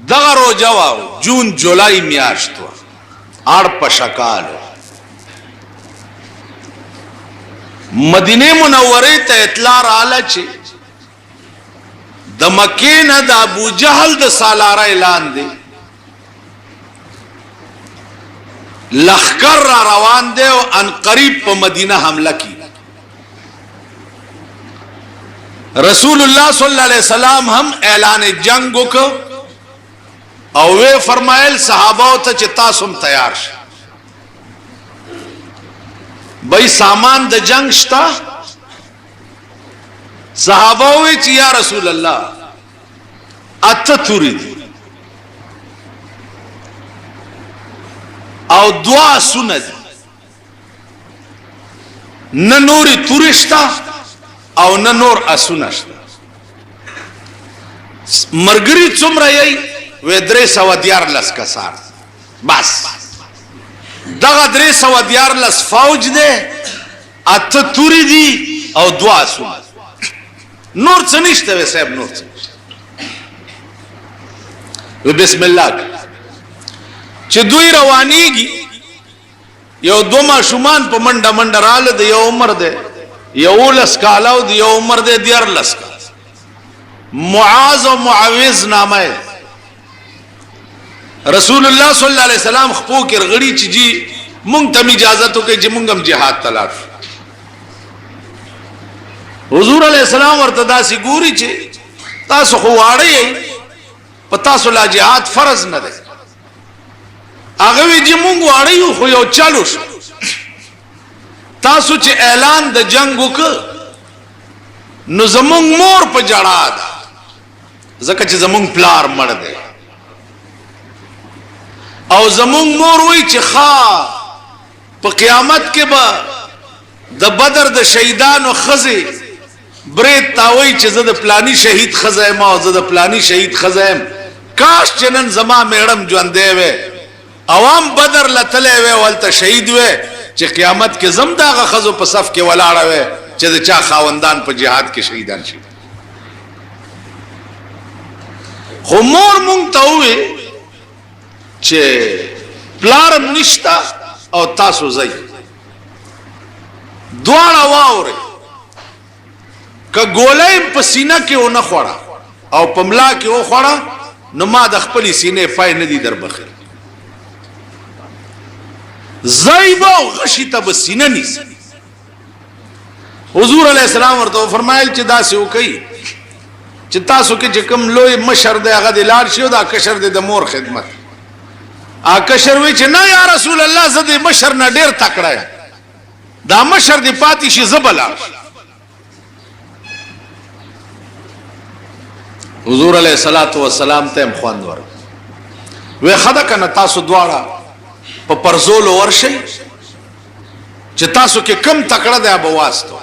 دغه روجه وا جون جولای میاشت اړ په شکال مدینه منوره ته اطلاع رااله چې د مکې نه د ابو جهل د سالار اعلان دی لخر را روان دی او ان قریب په مدینه حمله کی رسول الله صلی الله علیه وسلم هم اعلان جنگ وکړ او وی فرمایل صحابه ته چې تاسو هم تیار شئ بای سامان د جنگ شتا صحابه وی چې یا رسول الله اته تورید او دعا سند نه نوري تورشتا او نه نور اسونشتا مرګري څومره یې و درې سو دیار لس کسار بس دغه درې سو دیار لس فوج ده اته توري دي او دعا سند نور څه نشته وې صاحب نور څه بسم الله چې دوی روانيږي یو دوما شومان په منډه منډه رااله د یو عمر ده یو لس کالو د یو عمر ده دیر لس کال معاذ او معوذ نامه رسول الله صلی الله علیه وسلم خپو کې غړي چې جی مونږ ته اجازه تو کې چې مونږ هم jihad تلاش حضور علیہ السلام ورته داسې ګوري چې تاسو خو واړی په تاسو لا jihad فرض نه ده هغه وی چې مونږ واړی خو یو چالو شو تاسو چې اعلان د جنگ وکړ نو زمونږ مور په جړا ده ځکه چې زمونږ پلار مړ دی او زمونږ مور وی چې ښا په قیامت کې به د بدر د شهیدانو خزه برید تاوي چې زه د پلانی شهید خزه ما او زه د پلانی شهید خزه کاش چنن زما میړم ژوندې وې عوام بدر لتلې وې ولته شهید وې چې قیامت کې زم داغه خزو په صف کې ولاړه وې چې د چا خاوندان په جهاد کې شهیدان شي خو مور مونږ ته وې چې پلارم نشتا او تاسو زئی دواړه واوري که ګولې په سینه کې ونه خوړه او پملا کې و خوړه نو ما د خپل سینې پای نه دي در بخیر زایبا غشی ته بسینه نیس حضور علیہ السلام ورته فرمایل چې دا سو کوي چې تاسو کې چې کوم لوی مشر دی هغه د لار شي او دا کشر دی د مور خدمت ا کشر وی چې نه یا رسول الله زه د مشر نه ډیر تکړه دا مشر دی پاتې شي زبلا حضور علیہ الصلوۃ والسلام ته خوان ور وی خدا کنه تاسو دواړه په پرزول ورشي چې تاسو کې کم تکړه دی ابو واسطه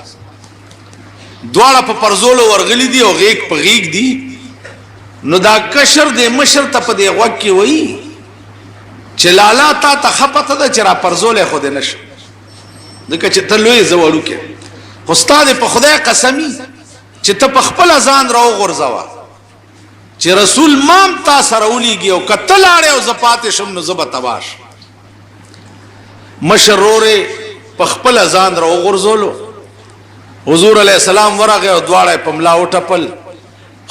دواړه په پرزول ورغلي دي او غیک په غیک دي نو دا کشر دی مشر ته په دی غوږ کې وای چې لالا تا ته خپته ده چې را پرزول خو دې نشو دغه چې ته لوی زوړو کې استاد په خدای قسمی چې ته په خپل ځان راو غورځوا چې رسول مام تا سره وليږي او قتل اړ او زپات شم نو زب تباش مشروره په خپل ځان راو غورځولو حضور علیہ السلام ورغه او دواړه په ملا وټپل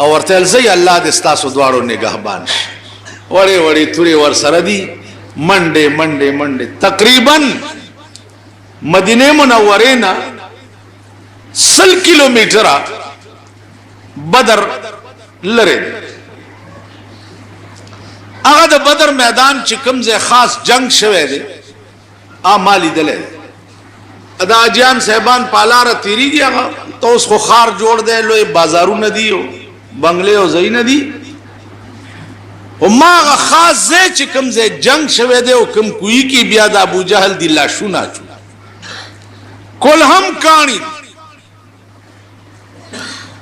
او ورته زي الله دې تاسو دواړو نگهبان شي وړي وړي توري ور سره دي منډه تقریبا مدینه منوره نه 100 کیلومتره بدر لره هغه د بدر میدان چې کوم ځای خاص جنگ شوه دی مالی دلې ادا اجیان صاحبان پالار تیریږي هغه تو اوس خو خار جوړ دی لوی بازارونه دي او بنگلې او زین دي او ما خاص ځای چې کوم ځای جنگ شوه دی او کوم کوی کی بیا د ابو جهل دی لاشونه چو کول هم کانی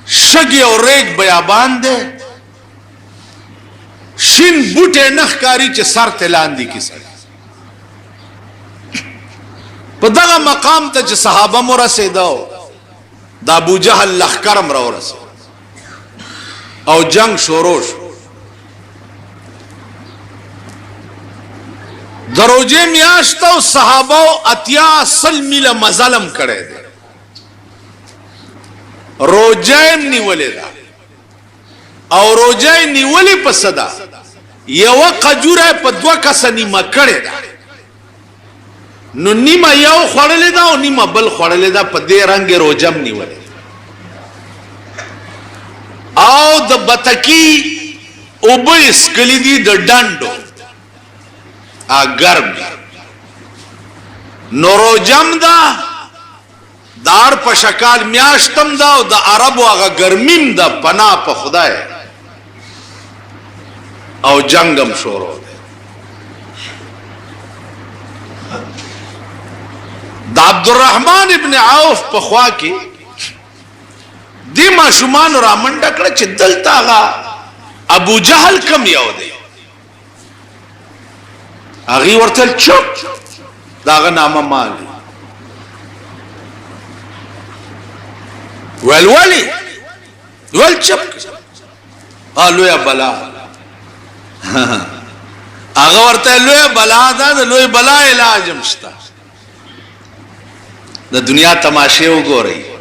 شګي او ریګ بیابان دی شین بوټه نخکاری چې سر تلاندې کیسه په دغه مقام ته چې صحابه مو رسیدو د ابو جهل لخرم را ورسید او جنگ شروع شو دروجه میاشت او صحابه اتیا سل میله مظلم کړي دي روجه نیولې ده او روجه نیولې په صدا یو قجوره په دوه کس نیمه کړي ده نو نیمه یو خړلې ده او نیمه بل خړلې ده په دې رنګ روجم نیولې او د بتکی او بیس کلی دی د ډانډو ګرم نورو جم دا دار په شکال میاشتم دا او د عربو هغه ګرمیم دا پنا په خدای او جنگم شروع دی د عبدالرحمن ابن عوف په خوا کې دی ماشومان را منډه کړه چې دلته هغه ابو جهل کم یو دی هغه ورته چوپ داغه نامه مالی ول چوپ قالو یا بلا هغه ورته لوی بلا ده د لوی بلا علاج مشته د دنیا تماشه وګورئ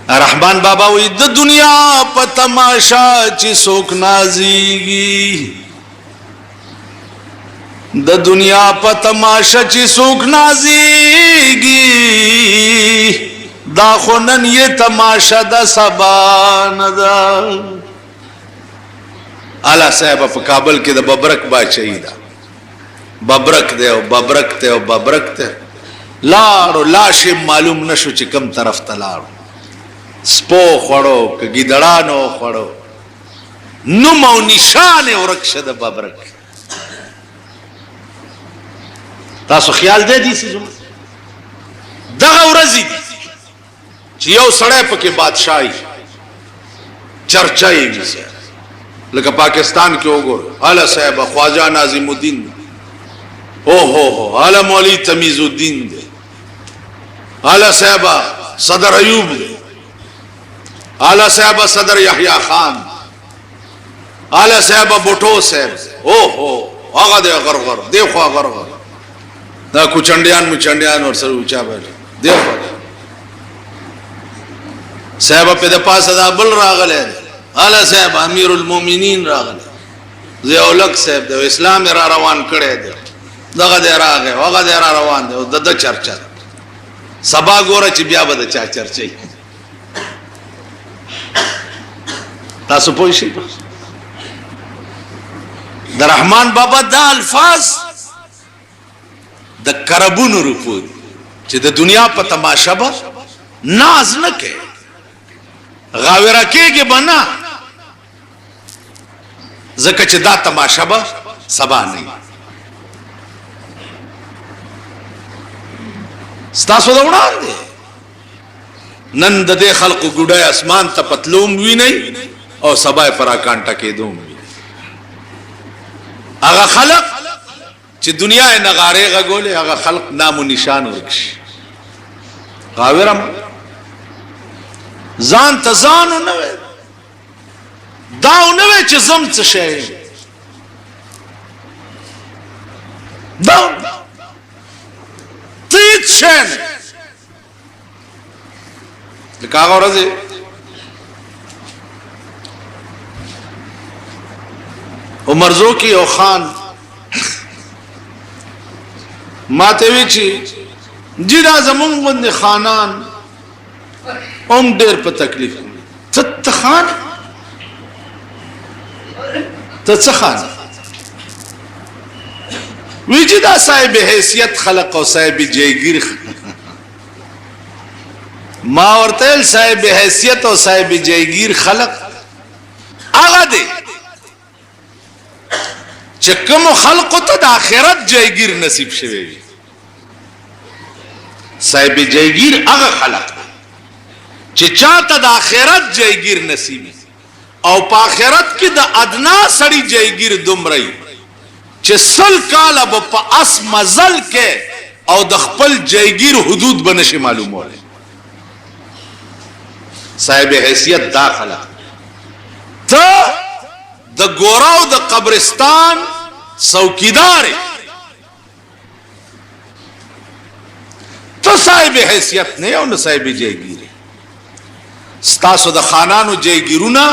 رحمان بابا وی د دنیا په تماشا چې څوک نازيږي د دنیا په تماشا چې څوک نازيږي دا خونن یہ تماشا د سبا نه ده اعلی صاحب په کابل کې د ببرک بادشاہي ده ببرک دی او ببرک ته او ببرک ته لاړو لاشه معلوم نشو چې کم طرف ته لاړو سپو خړو کګی دړانو خړو نو مو نشانه ورکشه د ببرک تاسو خیال دې دي چې دغه ورځي چې یو سړی پکې بادشاہي چرچای وي لکه پاکستان کې وګور اعلی صاحب خواجہ ناظم الدین او هو اعلی مولوی تمیز الدین دی اعلی صاحب صدر ایوب دی اعلی صاحب صدر یحیی خان اعلی صاحب بوټو صاحب او هو هغه دی غرغر دی خو غرغر دا کوچنډیان مچنډیان ور سره اوچا به دی صاحب په د پاسه دا بل راغله اعلی صاحب امیر المؤمنین راغله زیولک صاحب د اسلام را روان کړي دی دغه دی راغه هغه دی را روان دی د چرچا سبا ګوره چې بیا به د چا چرچي تاسو پوه شئ د رحمان بابا دا الفاظ د کربونو رپو چې د دنیا په تماشا به ناز نه کوي غاوره کېږي به نه ځکه چې دا تماشا به سبا نه وي ستاسو د وړاندې نن د دې خلقو ګوډای اسمان ته پتلوم وي نه او سبا پر اکانټه کېدوم وي هغه خلق چې دنیا یې نغاره غولې هغه خلق نام و نشان ورکشي غاورم ځان ته ځان نه وي دا نه وي چې زم څه شي دا تیت شن لکه هغه ورځ عمر زوکی او خان ماته وی چې جدا زمون غند خانان اوم ډېر په تکلیف ته خان ته څه خان وی جدا صاحب حیثیت خلق او صاحب جیگیر ما ورته صاحب حیثیت او صاحب جیگیر خلق هغه دی چې کوم خلق ته د آخرت جیگیر نصیب شوی وي صاحب جیگیر هغه خلق چې چاته د آخرت جیگیر نصیب او په آخرت کې د ادنا سړی جیگیر دومره چې سل کاله په اس مزل کې او د خپل جیگیر حدود بنشي معلوموله صاحب حیثیت داخله ته د ګوراو د قبرستان څوکیدار صاحب حیثیت نه او نه صاحب جایگیری ستاسو د خانانو جایگیرونه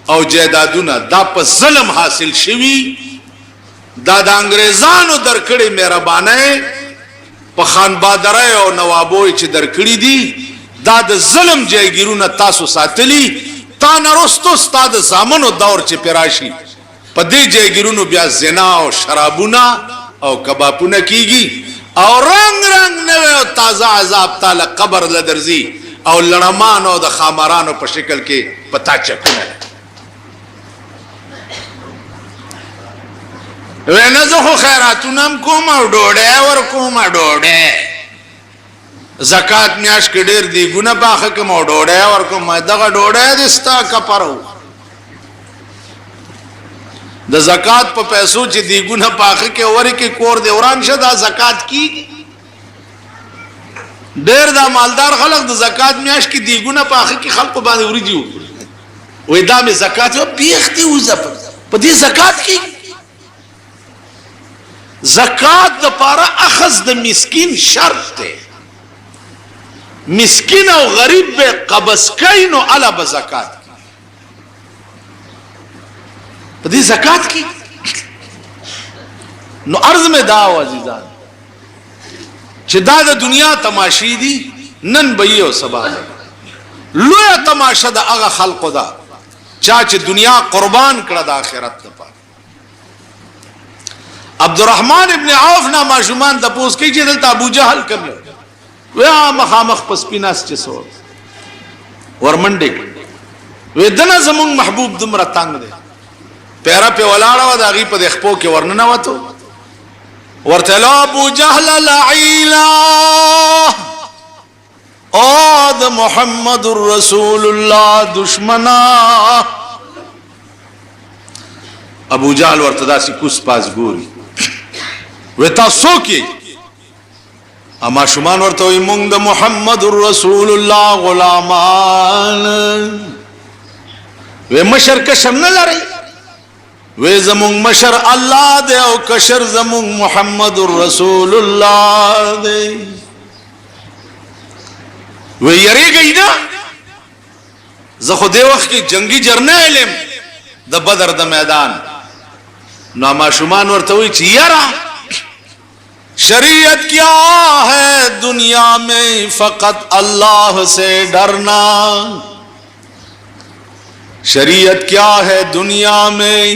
او جیدادونه دا په ظلم حاصل شوی دا د انګريزانو درکړې مهربانه په خان بادرای او نوابوي چې درکړې دي دا د ظلم جایگیرونه تاسو ساتلی تا نرستو ستاد زامنو دور چې پراشي په دې جایگیرونو بیا زنا او شرابونه او کبابونه کیږي او رنگ رنگ نوې او تازه عذاب تعالی قبر لدرزي او لړمانو د خامرانو په شکل کې پتا چکونه وینه زه خو خیراتونم کوم او ډوډۍ ورکوم ډوډۍ زکات میاش کې ډېر دی ګونه باخه کوم او ډوډۍ ورکوم دغه ډوډۍ د ستا کپرو د زکات په پیسو چې دی ګونه باخه کې اوري کې کور دی وران شدا زکات کی ډېر دا مالدار خلک د زکات میاش کې دی ګونه باخه کې خلق باندې وريږي وې دا مې زکات او بیختي وځپ په دې زکات کې زکات د پاره اخذ د مسکین شرط دی مسکین او غریب به قبض کین او علا بزکات په دې زکات کې نو عرض میں دا عزیزان چې دا د دنیا تماشې دي نن به یو سبا لوی تماشه د هغه خلقو دا چا چې دنیا قربان کړه د آخرت لپاره عبدالرحمن ابن عوف نا ماشومان تپوس کی چې دلته ابو جهل کم ویا مخامخ پس پیناس چې سو ورمنډې وې دنه زمون محبوب دمر تنگ دی پیرا په ولاړه و دا غي په خپو کې ورننه وته ورته لا ابو جهل لعیلا او د محمد رسول الله دشمنا ابو جهل ورته داسې کوس پاس ګوري وتا سوکي اما شومان ورته وي مونږ د محمد رسول الله غلامان و مشر کشر نه لري و زمون مشر الله دی او کشر زمون محمد رسول الله دی و یریږي نه زه خو دی وخت کې جنگي جرنیل د بدر د میدان نو ما شومان ورته وي چې یرا شریعت کیا ہے دنیا میں فقط اللہ سے ڈرنا شریعت کیا ہے دنیا میں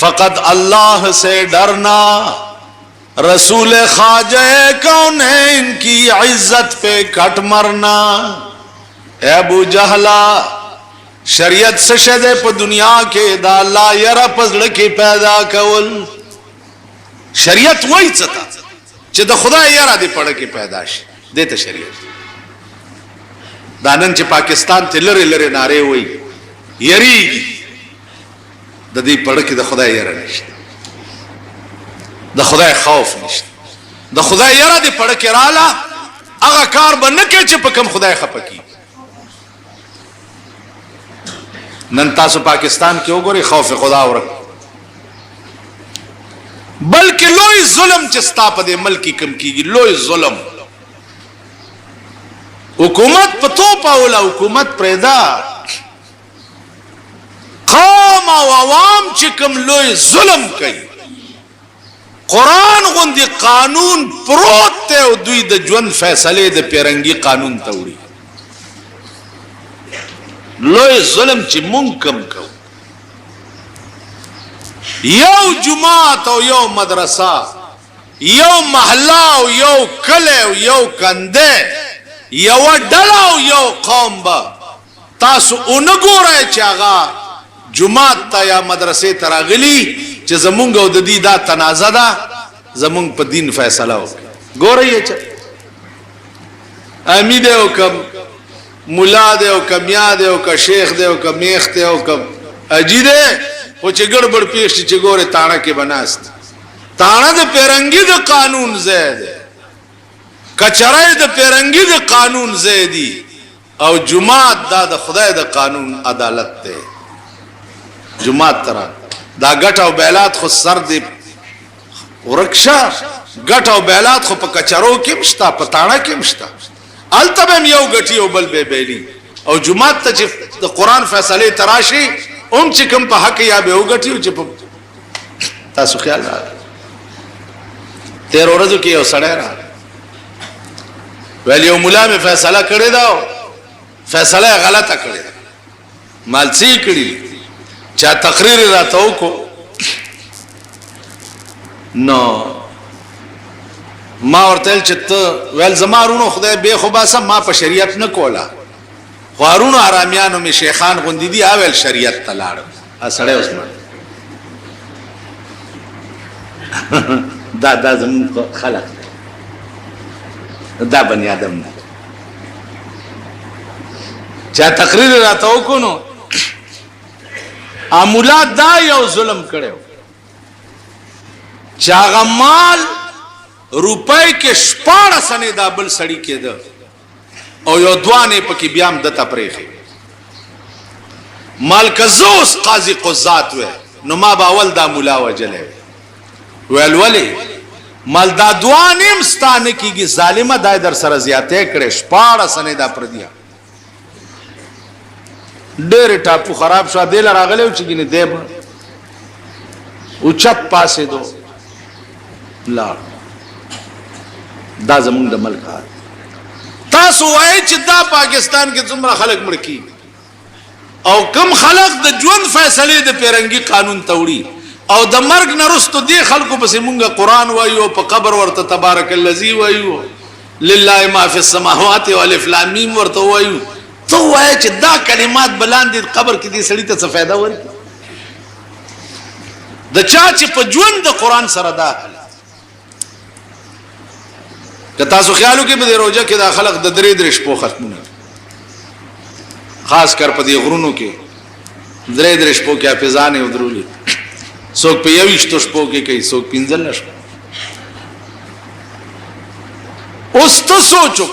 فقط اللہ سے ڈرنا رسول خواجہ کونین کی عزت پہ کٹ مرنا اے ابو جہلا شریعت سشد پا دنیا کے دا اللہ یرا پزڑ کی پیدا کول شریعت وای څه چې د خدای یاره دې پړه کې پیدا شي دته شریعت دا نن چې پاکستان ته لری لری ناره وای یری د دې پړه کې د خدای یاره نشته د خدای خوف نشته د خدای یاره دې پړه کې رااله هغه کار به نه کې چې په کوم خدای خپکی نن تاسو پاکستان کې وګورئ خوف خدا ورک بلکہ لوی ظلم چستا پا دے ملکی کم کی گی لوی ظلم حکومت پتو پاولا حکومت پریدا قوم و عوام چکم لوی ظلم کئی قرآن غندی قانون پروت تے و دوی دا جون فیصلے دا پیرنگی قانون توڑی لوی ظلم چی منکم کو یو جماعت او یو مدرسہ یو محلہ او یو کلے او یو کندے یو ڈلا او یو قوم با تاسو اونگو رہے چاگا جماعت تا یا مدرسے تراغلی چا زمونگ او ددی دا تنازع دا زمونگ پا دین فیصلہ ہو گو رہی ہے چا امید ہے او کم ملا دے او کم یا دے او کا شیخ دے او کا میخ دے او کم اجی دے وہ چه گڑبڑ پیشتی چه گوره تانا کے بناست تانا دا پیرنگی دا قانون زید کچرائی دا پیرنگی دا قانون زیدی او جماعت دا خدای دا قانون عدالت دے جماعت ترا دا گٹ او بیلات خود سر دے ورکشا ګټ او بیلات خو په کچرو کې مشتا په تاړه کې مشتا التبم یو ګټي او بل به بیلی او جمعه ته چې د قران فیصله تراشي چې کوم په حق یا به وګټي او چې تاسو خیال را تیر ورځو کې یو سړی را ویل یو مولا می فیصله کړی دا فیصله غلطه کړی مالسی کړی چا تقریر راته وکړو نو ما ورته چې ته ویل زمارونو خدای به خو باسه ما په شریعت نه کولا غارونو آرامیانو می شیخان غوندې دي اول شریعت ته لاړ اسړې عثمان دا زمون خلق دا بنی آدم نه چا تقریر راته وکونو امولا دا یو ظلم کړو چا غمال روپای کې شپاړه سنې دا بل سړی کېده او یو دوانه پکې بیام دته پرېخي مال کزوس قاضي قضات و نو ما باول دا مولا وجلې ویل ولی مال دا دوانیم ستانه کیږي ظالمه دای در سره زیاته کړي شپاړه سنې دا پر دیا ډېر ټاپو خراب شو دل راغلو چې ګینه دیب او چت پاسې دو لا دا زمونږ د ملک حال تاسو وایي چې دا پاکستان کې څومره خلک مړ کی او کم خلق د ژوند فیصله د پیرنګي قانون توړي او د مرګ نه رستو دی خلکو پس مونږه قران وایو په قبر ورته تبارک الذی وایو لله ما فی السماوات والف لام میم ورته وایو تو وایي چې دا کلمات بلاندې قبر کې دي سړی ته څه फायदा ورکړي د چا چې په ژوند د قران سره دا که تاسو خیالو کې به روزه کې دا خلق د درې درې شپو ختمونه خاص کر په دې غرونو کې درې درې شپو کې حافظانه ودرولي څوک په یويشت شپو کې کوي څوک 15 شپو اوس ته سوچو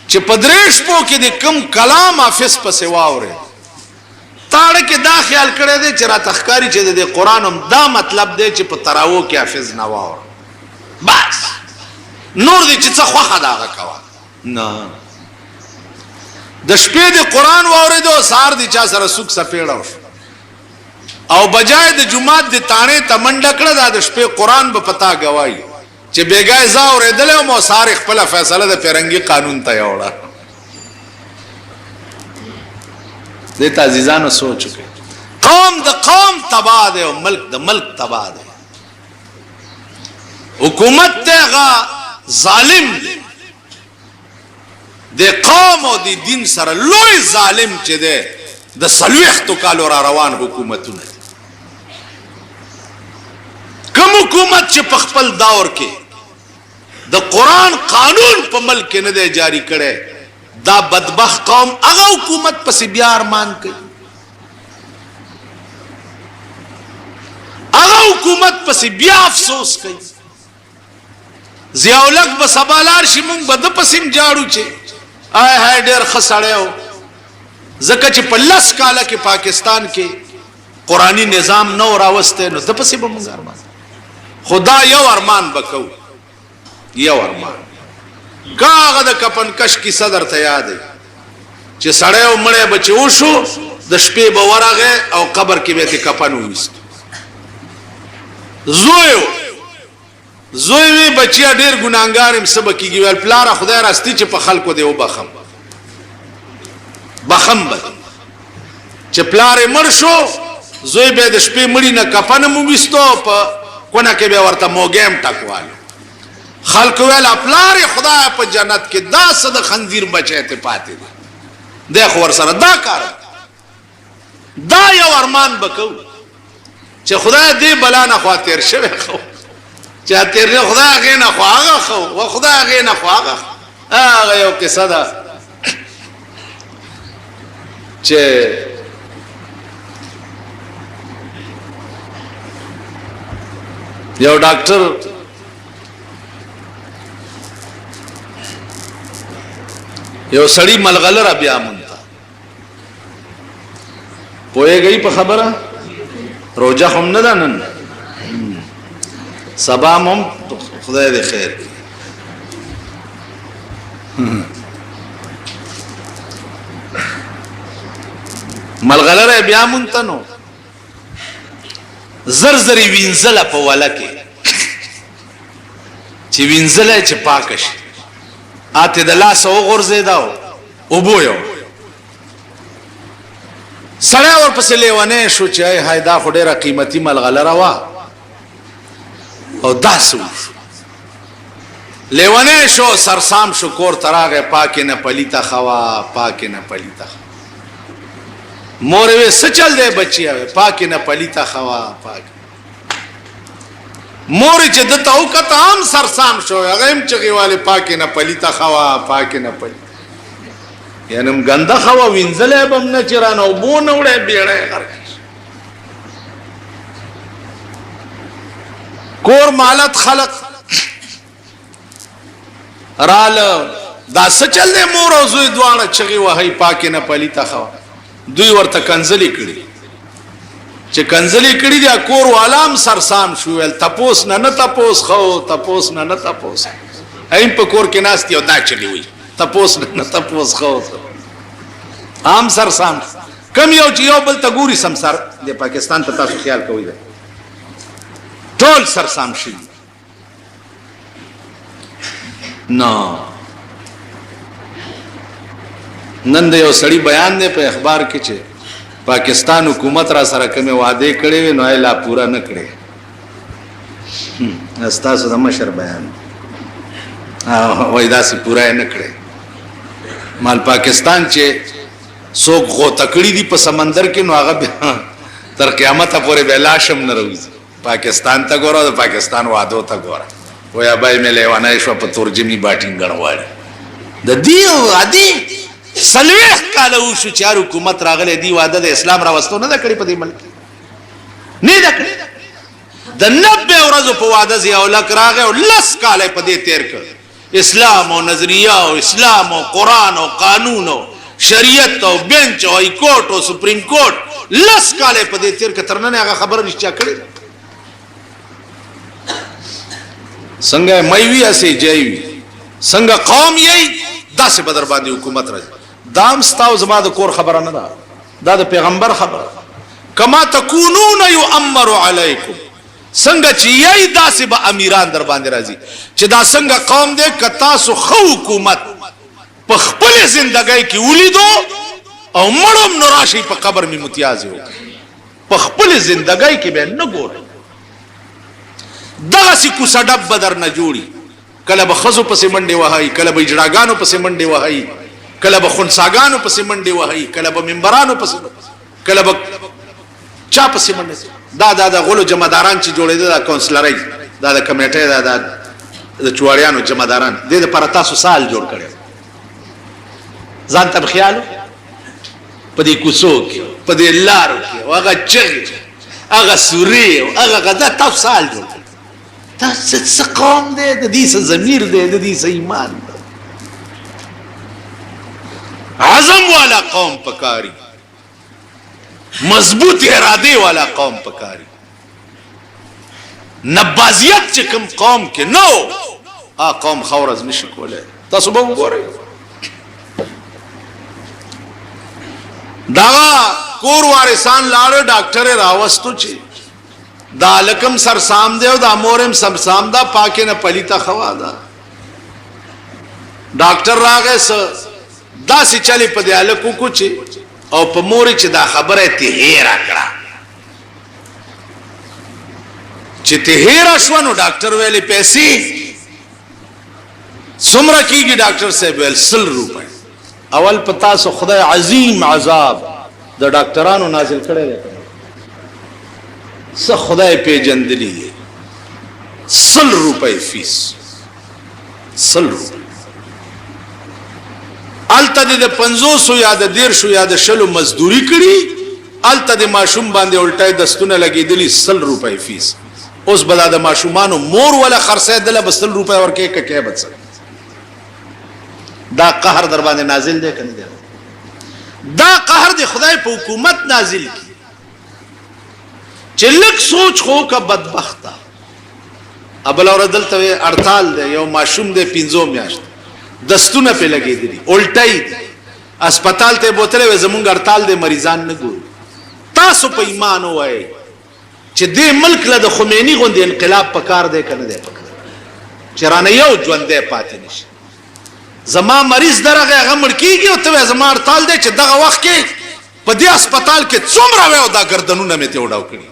چې په درې شپو کې د کم کلام حافظ په سیوا اوره تاړه کې دا خیال کړی دی چې را تخکاری چې د قران هم دا مطلب دی چې په تراو کې حافظ نه واور بس نور دې چې څه خوخه داغه کوا نه د شپې د قران واوریدو سار دي چا سره سوک سپېړاو او بجای د جمعات د تانه تمنډ کړه د شپې قران په پتا گواہی چې بیګای زا اوریدل او مو سار خپل فیصله د پیرنګي قانون ته یوړه د عزیزانو سوچ قوم د قوم تباہ ده او ملک د ملک تباہ ده حکومت ته ظالم د قوم او د دین سره لوی ظالم چې ده د سلوخت کالو را روان حکومتونه کوم حکومت چې په خپل دور کې د قران قانون په ملک نه دی جاری کړي دا بدبخت قوم هغه حکومت پس بیا ارمان کوي هغه حکومت پس بیا افسوس کوي زیاولک بسبالار شي مونږ بد پسیم جاړو چې آی هاي ډېر خسړیو زکه چې په لس کاله کې پاکستان کې قرآنی نظام نو راوسته نو د پسې به مونږ ارمان خدا یو ارمان وکاو یو ارمان کاغه د کپن کش کی صدر ته یاد چې سړیو مړې بچو شو د شپې به ورغه او قبر کې به ته کپن وست زوی وی بچیا ډیر ګناګار هم سبا کیږي ول پلار خدای راستی چې په خلکو دی وبخم بخم به چې پلار مړ شو زوی به د شپې مړی نه کفن مو وستو په کونه کې به ورته موګیم ټکوالو خلق ویل پلار خدای په جنت کې دا صد خنزیر بچی ته پاتې دی د خور سره دا کار دا یو ارمان وکاو چې خدای دې بلا نه خاطر شوی خو چا تیر نه خدای غي نه خواغه خو و خدای غي نه خواغه هغه یو قصه ده چې یو ډاکټر یو سړی ملغلره بیا مونږه پوهه گئی په خبره روزه هم نه دانن سبا هم خدای دې خیر ملغلره بیا مونتنو زرزری وینزله په ولا کې چې وینزله چې پاکش اته د لاس او غرزیداو او بویو سړی ورپسې لیونی شو چې هاي دا خو ډېره قیمتي ملغلره وه او داسې لیونی شو سرسام شو کور ته راغی پاکې نه پلیته خوا پاکې نه پلیته خوا مور وی څه چل دی بچیا پاکې نه پلیته خوا پاکې مور چې دته وکته هم سرسام شو هغه هم چغې والې پاکې نه پلیته خوا پاکې نه پلیته یعنی ګنده خوا وینځلی به هم نه چې رانه اوبو نه وړی بیړی غرقش کور مالت خلق راله دا څه چل دی مور او زوی دواړه چغې وهی پاکې نه پلیته خوا دوی ورته کنځلې کړي چې کنځلې کړي دي کور والام سرسام شو ول تپوس نه تپوس خو تپوس نه تپوس ایم په کور کې ناست یو دا چلی وي تپوس نه تپوس خو عام سرسام کم یو چې یو بل ته ګوري سمسر د پاکستان ته تاسو خیال کوئ ټول سرسام شي نو نن د یو سړی بیان دی په اخبار کې چې پاکستان حکومت را سره کومه وعده کړې وي نو لا پورا نه کړې استاسو د مشر بیان وای داسې پورا نه کړې مال پاکستان چې څوک غو تکړی دی په سمندر کې نو هغه تر قیامت پورې به لاشم نه روزي پاکستان ته ګوره د پاکستان وعده ته ګوره وای ابای مې لیوانه شو په ترجمه باټینګ غواړي د دیو عادي سلوه کاله وشو چې حکومت راغله دی وعده د اسلام راوستو نه کړی په دې ملک نه دا کړی د 90 ورځې په وعده زی اولک راغه او لس کاله په دې تیر کړ اسلام او نظریه او اسلام او قران او قانون او شریعت او بنچ او های کورټ او سپریم کورټ لس کاله په دې تیر کړ ترنه هغه خبر نشته کړی څنګه مېوي اسي جایوي څنګه قوم یې داسې بدر باندې حکومت راځي دام ستاو زما د کور خبره نه ده دا د پیغمبر خبره کما تکونون یؤمر علیکم څنګه چې یې داسې به امیران در باندې راځي چې دا څنګه قوم دې کتا سو خو حکومت په خپل ژوندۍ کې ولیدو او مړم نوراشي په قبر می متیاز یو په خپل ژوندۍ کې به نه ګوري دغه سې کو سډب بدر نه جوړي کله به خزو پسې منډه وهاي کله به اجړاګانو پسې منډه وهاي کله به خنساګانو پسې منډه وهاي کله به منبرانو پسې کله به چا پسې منډه دا غلو جمعداران چې جوړېدل د کونسلرۍ دا د کمیټې دا د چواريانو جمعداران د پر تاسو سال جوړ کړي ځان ته خیال په دې کوڅو کې په دې لارو کې هغه چغې هغه سوري هغه غدا تاسو سال جوړ تاسو څه قوم دې د دې څه ضمیر دې د دې څه ایمان عزم والا قوم پکاري مضبوط اراده والا قوم پکاري نبازیت چې کوم قوم کې نو قوم خورز نشي کوله تاسو به وګورئ دا کور وارثان لاړ ډاکټر راوستو چې دا لکم سرسام دی او دا مورم سرسام دا پاکه نه پلیتا خوا دا ډاکټر راغی دا سې چلی په دیاله کو چې او په موري چې دا خبره ته هېره کړه چې ته هېره شو نو ډاکټر ویلې پیسې څومره کیږي ډاکټر صاحب ویل 100 روپۍ اول پتا سو خدای عظیم عذاب د ډاکټرانو نازل کړي دی څه خدای پیجندلی 100 روپۍ فیس 100 روپۍ الته د 500 یا د 150 یا د 100 مزدوري کړي الته د ماشوم باندې الټای دستونه لګیدلی 100 روپۍ فیس اوس بلا د ماشومانو مور ولا خرڅه دله 100 روپۍ ورکه کې بچ دا قهر در باندې نازل دی کنه دا قهر دی خدای په حکومت نازل کی چې لک سوچ خو کا بدبختا ابل اور دلته اړتال دی یو ماشوم دی 15 میاشت دستونه په لګېدلی الټای اسپیټال ته بوتله زمونږ اړتال دی مریضان نه ګوري تاسو په ایمان وای چې دې ملک له خمینی غوندې انقلاب پکار دی کنه دی پکار چرانه یو ژوند دی پاتې نشي زما مریض درغه هغه مړ کیږي او ته زما اړتال دی چې دغه وخت کې په دې اسپیټال کې څومره وای او دا گردنونه مې ته وډاو کړی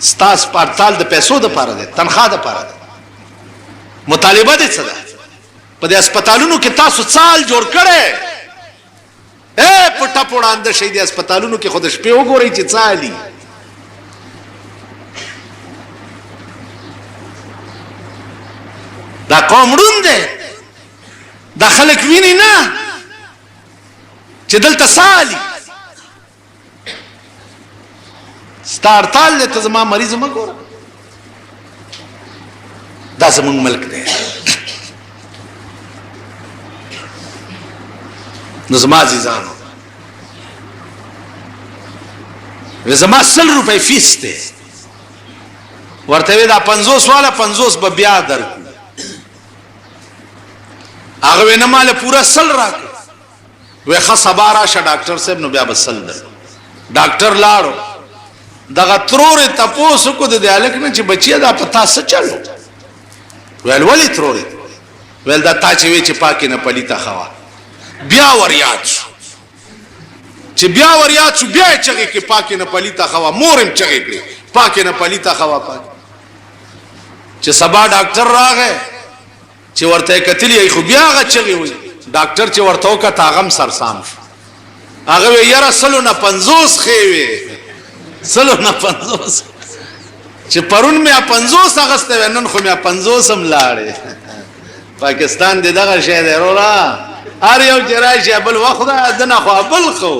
ستاس پړتال د پیسو د پاره ده تنخواه د پاره ده مطالبه دې څه ده په دې اسپیټالونو کې تاسو څال جوړ کړي اے پټه پوړاند شي دې اسپیټالونو کې خود شپې وګورئ چې څالي دا قوم روند ده دا خلک ویني نه چې دلته څالي ستارتال له تزما مریض مګور دا زمون ملک دی نظم عزیزانو زما 100 روپے فیس ته ورته دا 50 والا 50 به بیا درکو هغه نه مال پورا 100 راکړه وې خصبارا ش ډاکټر صاحب نو بیا بسل در ډاکټر لاړو دغه ترور تاسو کو د الک نه چې بچیا دا پتا څه چلو ویل ولی ترور ویل دا تا چې وی چې پاکه نه پلیته خوا بیا وریات چې بیا وریات شو بیا چې کې پاکه نه پلیته خوا مورم چې کې پاکه نه پلیته خوا پاک چې سبا ډاکټر راغی چې ورته کتلی خو بیا هغه چې وی ډاکټر چې ورته وکړه تاغم سرسام هغه یې رسولو نه 50 خېوي سلو نه 50 چې پرون مې 50 اگست نن خو مې 50 هم لاړې پاکستان دې دغه شی دی وروړه هر یو چې راشي بل وخت دنه خو بل خو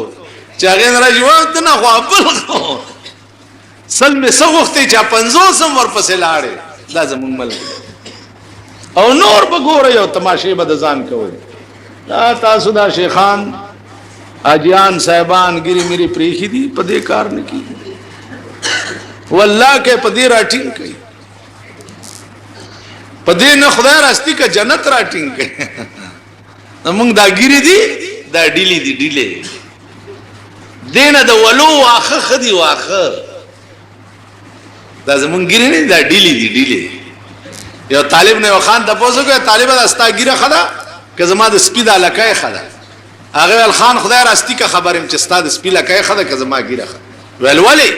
چې هغه راځي وخت دنه خو بل خو سل مې سغوختې چې 50 هم ورپسې لاړې دا زموږ ملک او نور بګورې او تماشې به ځان کوي دا تاسو دا شیخان اجیان صاحبان ګری میری پریخي دي په دې کار نه کی والله کې پدې راټینګ کړي پدې نه خدای راستی کا جنت راټینګ کړي موږ دا ګيري دي دا ډیلي دي ډیلې دینه د ولو واخه خدي واخه دا زمونږ ګيري نه دا ډیلي دي ډیلې یو طالب نه خان د پوسو کې طالب راستا ګيره خدا که زما د سپیدا لکای خدا هغه ول خان خدای راستی کا خبرم چې استاد سپیلا کای خدا که زما ګيره ویل ولی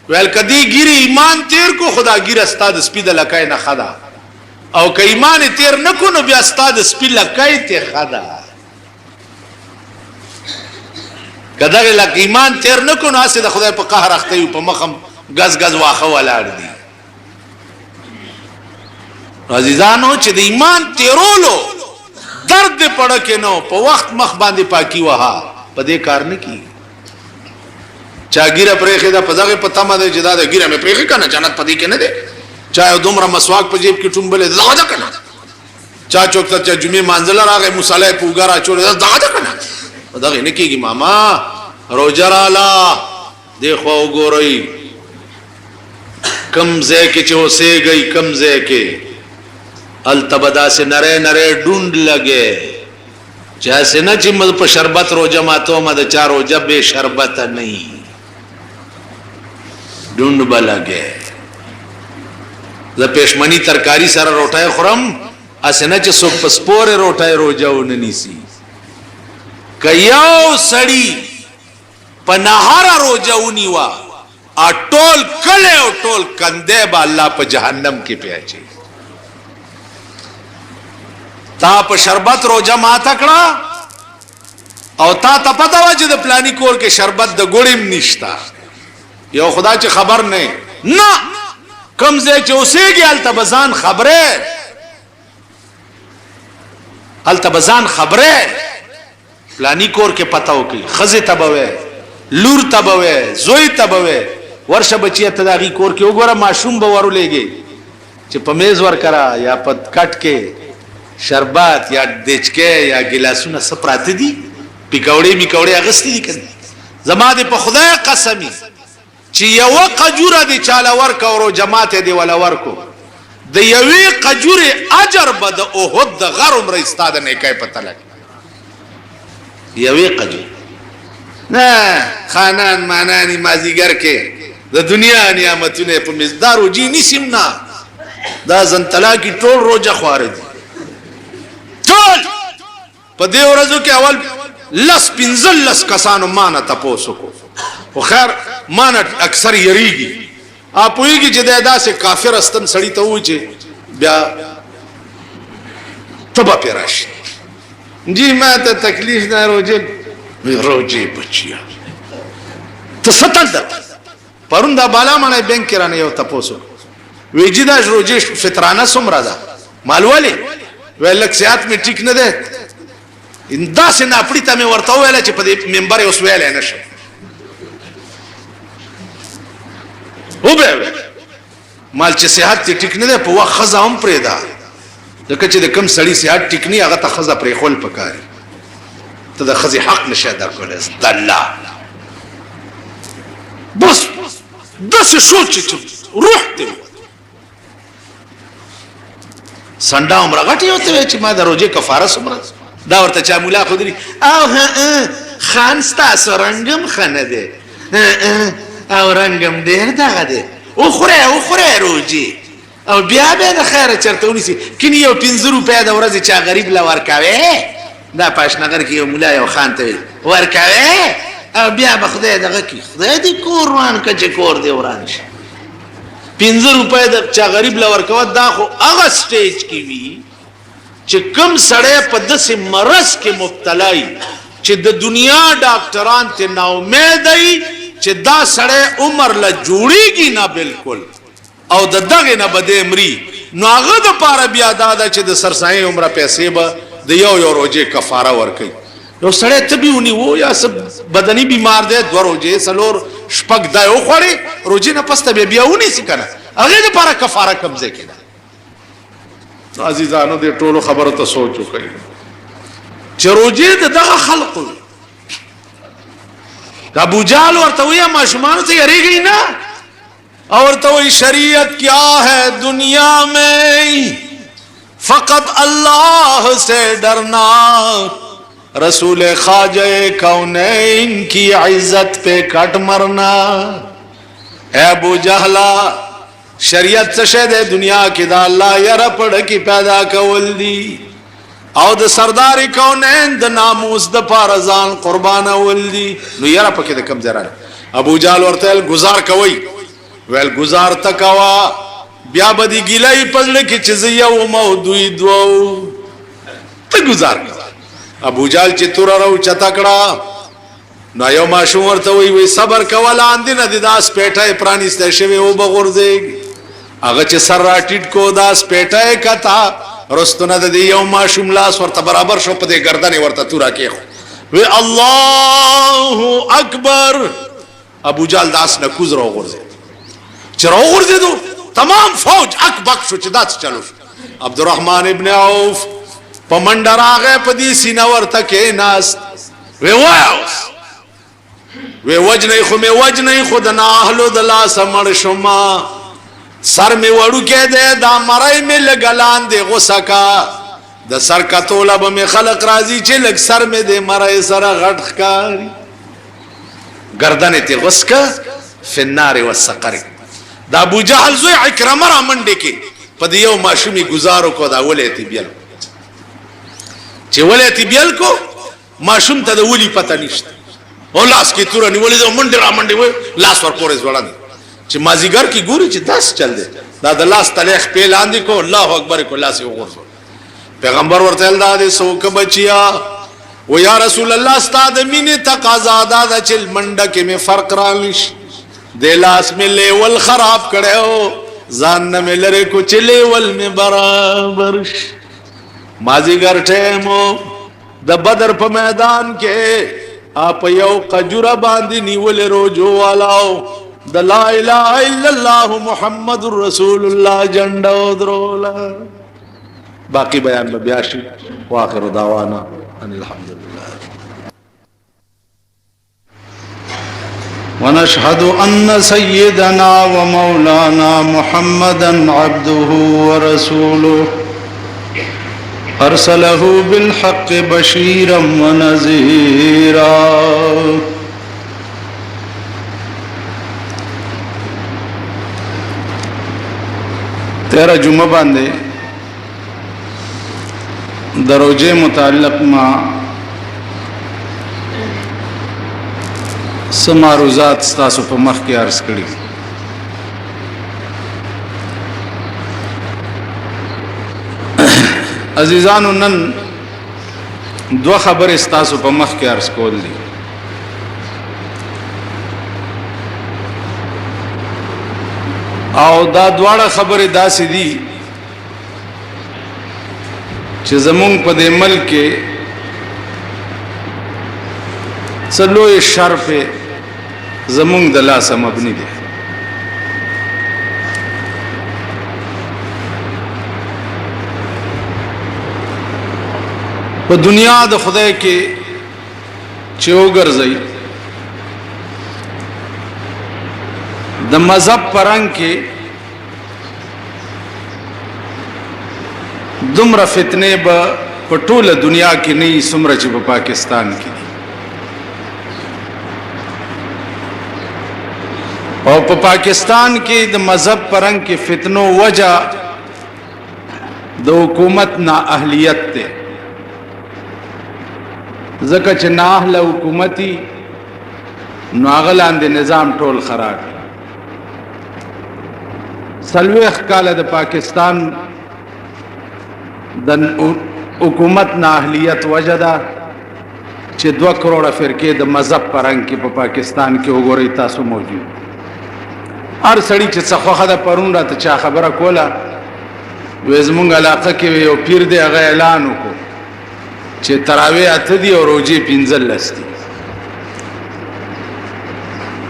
ویل کدی ګيري ایمان تیر کو خدا ګيره استاد سپیدا لکای نه خدا او که ایمان تیر نکو نو بیا استاد سپیلا کای ته خدا کداغه لک ایمان تیر نکو نو اسه د خدای په قهر اخته په مخم غز غز واخه ولاړ دي عزیزانو چې د ایمان تیرولو درد پړه کې نو په وخت مخ باندې پاکي وها په دې کار نه کی چاګیره پرېخه دا پزغه پتا ما ده جدا ده ګیره مې پرېخه کنه جنت پدې کې نه ده چا دومره مسواک په جیب کې ټومبلې دغه ده کنه چا چوک ته جمعې منزل راغې مصالح پوګرا چول دغه ده کنه دغه نه کیږي ماما روجرالا دیکھو وګورئ کم ځای کې چې اوسې گئی کم ځای کې التبدا سے نرے نرے ڈونڈ لگے جیسے نہ چې مد په شربت روزه ماتو مد چا روزه به شربت نہیں ڈونڈ بلگے ز پېشمنی ترکاری سره روټای خورم اسنه چې سو پسپور روټای روزه وننيسي کياو سړی پنهار روزه ونیوا اټول کله او ټول کنده با الله په جهنم کې پیاچي تا په شربت روزه ماته کړه او تا ته پته و چې د پلاني کور کې شربت د ګړیم نشتا یو خدا چې خبر نه کم ځای چې اوسېږي التبزان خبره التبزان خبره پلاني کور کې پته وکي خزه تبوي لور تبوي زوی تبوي ورشه بچی ته دغه کور کې وګوره ماشوم به ورولېږي چې په میز ور کرا یا په کټ کې شربت یا دچکه یا ګلاسونه سپراته دي پکوړې میکوړې اغستې دي کنه زما دې په خدای قسمی چې یو قجوره دی چاله ورکو او جماعت دی ولا ورکو د یوې قجورې اجر به د احد د غر عمره ستا د نیکۍ په تله کې یوې قجورې نه خانان مانانی مازیګر کې د دنیا نعمتونه په مزدار روجي نیسم نه دا زنتلا کی ټول روزه خواره دي ټول په دې ورځو کې اول لس پنځل لس کسانو مانه تاسو کو خو خیر مانه اکثر یریږي اپویږي چې دا داسې کافر استن سړی ته و چې بیا تبا پیراش جی ما ته تکلیف نه روزه بچیا ته ستل ده پرون دا بالا مانه بینک کرانه یو تاسو ویجی دا روزه فطرانه سمرا ده مالواله ولک سیات می ټیک نه ده اندا سے نه پړی ته مې ورته ویل چې په دې منبر اوس ویل نه شي او به مال چې صحت ټیک نه ده په وخت خزا هم پرې ده لکه چې د کم سړی صحت ټیک نه هغه ته خزا پرې خول پکاري ته د خزي حق نشه درکول است الله بس دس سوچ روح دې سنډا عمر غټي ہوتے چې ما د روزه کفاره سمره دا ورته چا مولا خودري او خان ستا سرنګم خنه ده او رنگم ډیر دغه ده او خوره روزي او بیا به د خیره چرته ونیسي کینی یو 50 روپیا د ورځې چا غریب لا ورکاوي دا پښنګر کې یو مولا یو خان ته ورکاوي او بیا به خدای دغه کی خدای دې قرآن کچه کور دی وران شي 50 روپیا د چا غریب لا ورکاو دا خو هغه سټیج کې وی چې کم سړی په داسې مرض کې مبتلا وي چې د دنیا ډاکټران ته نا امید وي چې دا سړی عمر له جوړیږي نه بالکل او د دغه نه بده امري نو هغه د پاره بیا دا چې د سرسایي عمره پیسې به د یو روزه کفاره ورکړي یو سړی ته بیونی وو یا سب بدني بیمار دی دو روزه سلور شپږ دا یو خوري روزه نه پسته بیا ونی سي کنه هغه د پاره کفاره کمزه کړي عزیزانو دې ټولو خبره ته سوچ وکړئ چې روزه دغه خلقو ابو جال ورته ویا ماشومان ته یریږي نه اور تو شریعت کیا ہے دنیا میں فقط اللہ سے ڈرنا رسول خواجہ کونین کی عزت پہ کٹ مرنا اے ابو جہلا شریعت څه ده دنیا کې دا الله یره پړ کی پیدا کول دي او د سردار کونین د ناموس د پارزان قربان ول دي نو یره پکې د کم ځای ابو جال ورته گزار کوي ویل گزار تکوا بیا بدی گیلای پزړه کې چې یو موضوع دوو ته گزار ابو جال چې تور راو چتا کړه نو یو ماشوم ورته وی صبر کول اند نه د داس پیټه پرانیسته شوی او بغورځي هغه چې سر راټیټ کو داس پیټه کتا رستونه د یو ماشوم لاس ورته برابر شو په دې گردن ورته تورا کې وی الله اکبر ابو جال داس نه کوز راو غورځي چې راو غورځي تمام فوج اکبک شو چې داس چلو عبدالرحمن ابن عوف په منډه راغی په دې سینه ورته کې ناس وی واوس وی وجنه خو می وجنه خود نه اهلو د لاس مړ شوما سر می وړو کې ده دا مړای می لګلان دی غوسکا د سر کتوله به می خلق راضی چې لګ سر می دې مړای سره غټ ښکاری گردن ته غسکا فنار والسقر دا ابو جهل زوی عکرمه را منډه کې په دیو ماشومی گزارو کو دا ولې تی بیل چې ولې تی بیل کو ماشوم ته د ولي پته نشته او لاس کې تور نیولې د منډه را منډه وای لاس ور پورې ځوړان چې مازیګر کې ګوري چې داس چل دی دا د لاس تلیخ په لاندې کو الله اکبر کو لاس یې وغورځو پیغمبر ورته الله دې سوک بچیا و یا رسول الله ستاد مینه تقاضا دا چې منډه کې می فرق رانش د لاس می لیول خراب کړو ځان نه ملره کو چې لیول می برابر مازیګر ټیمو د بدر په میدان کې آپ یو قجوره باندې نیول روجو والاو د لا اله الا الله محمد رسول الله جنډو درولا باقی بیان به بیا شي واخر دعوانا ان الحمدلله ونشهد أن سيدنا ومولانا محمدا عبده ورسوله أرسله بالحق بشيرا ونذيرا تیرہ جمعہ باندے دروجے متعلق ما سماروزات ستاسو په مخ کې عرض کړي. عزیزانو نن دو خبرې ستاسو په مخ کې عرض کول دي. او دا دواړه خبرې داسې دي چې زمونږ په دې ملک کې څلوې شرف زمونږ د لاسه مبني دي. په دنیا د خدای کې چې وګرځي د مذهب پرنګ کې دومره فتنې به په ټوله دنیا کې نه وي څومره چې په پاکستان کې دي. او په پاکستان کې د مذهب پرنګ کې فتنو وجہ د حکومت نا اهلیت ده. ځکه چې نا اهله حکومتي نو هغه لاندې نظام ټول خراب. سلويخ کاله د پاکستان د حکومت نا اهلیت وجہ ده چې 2 کروڑه فرقې د مذهب پرنګ کې په پاکستان کې وګورئ تاسو موجود. هر سړی چې څه خوخه ده پرون راته چا خبره کوله وې زمونږ علاقه کې یو پیر دی هغه اعلان وکړو چې تراویح 8 دي او روزې 15 دي.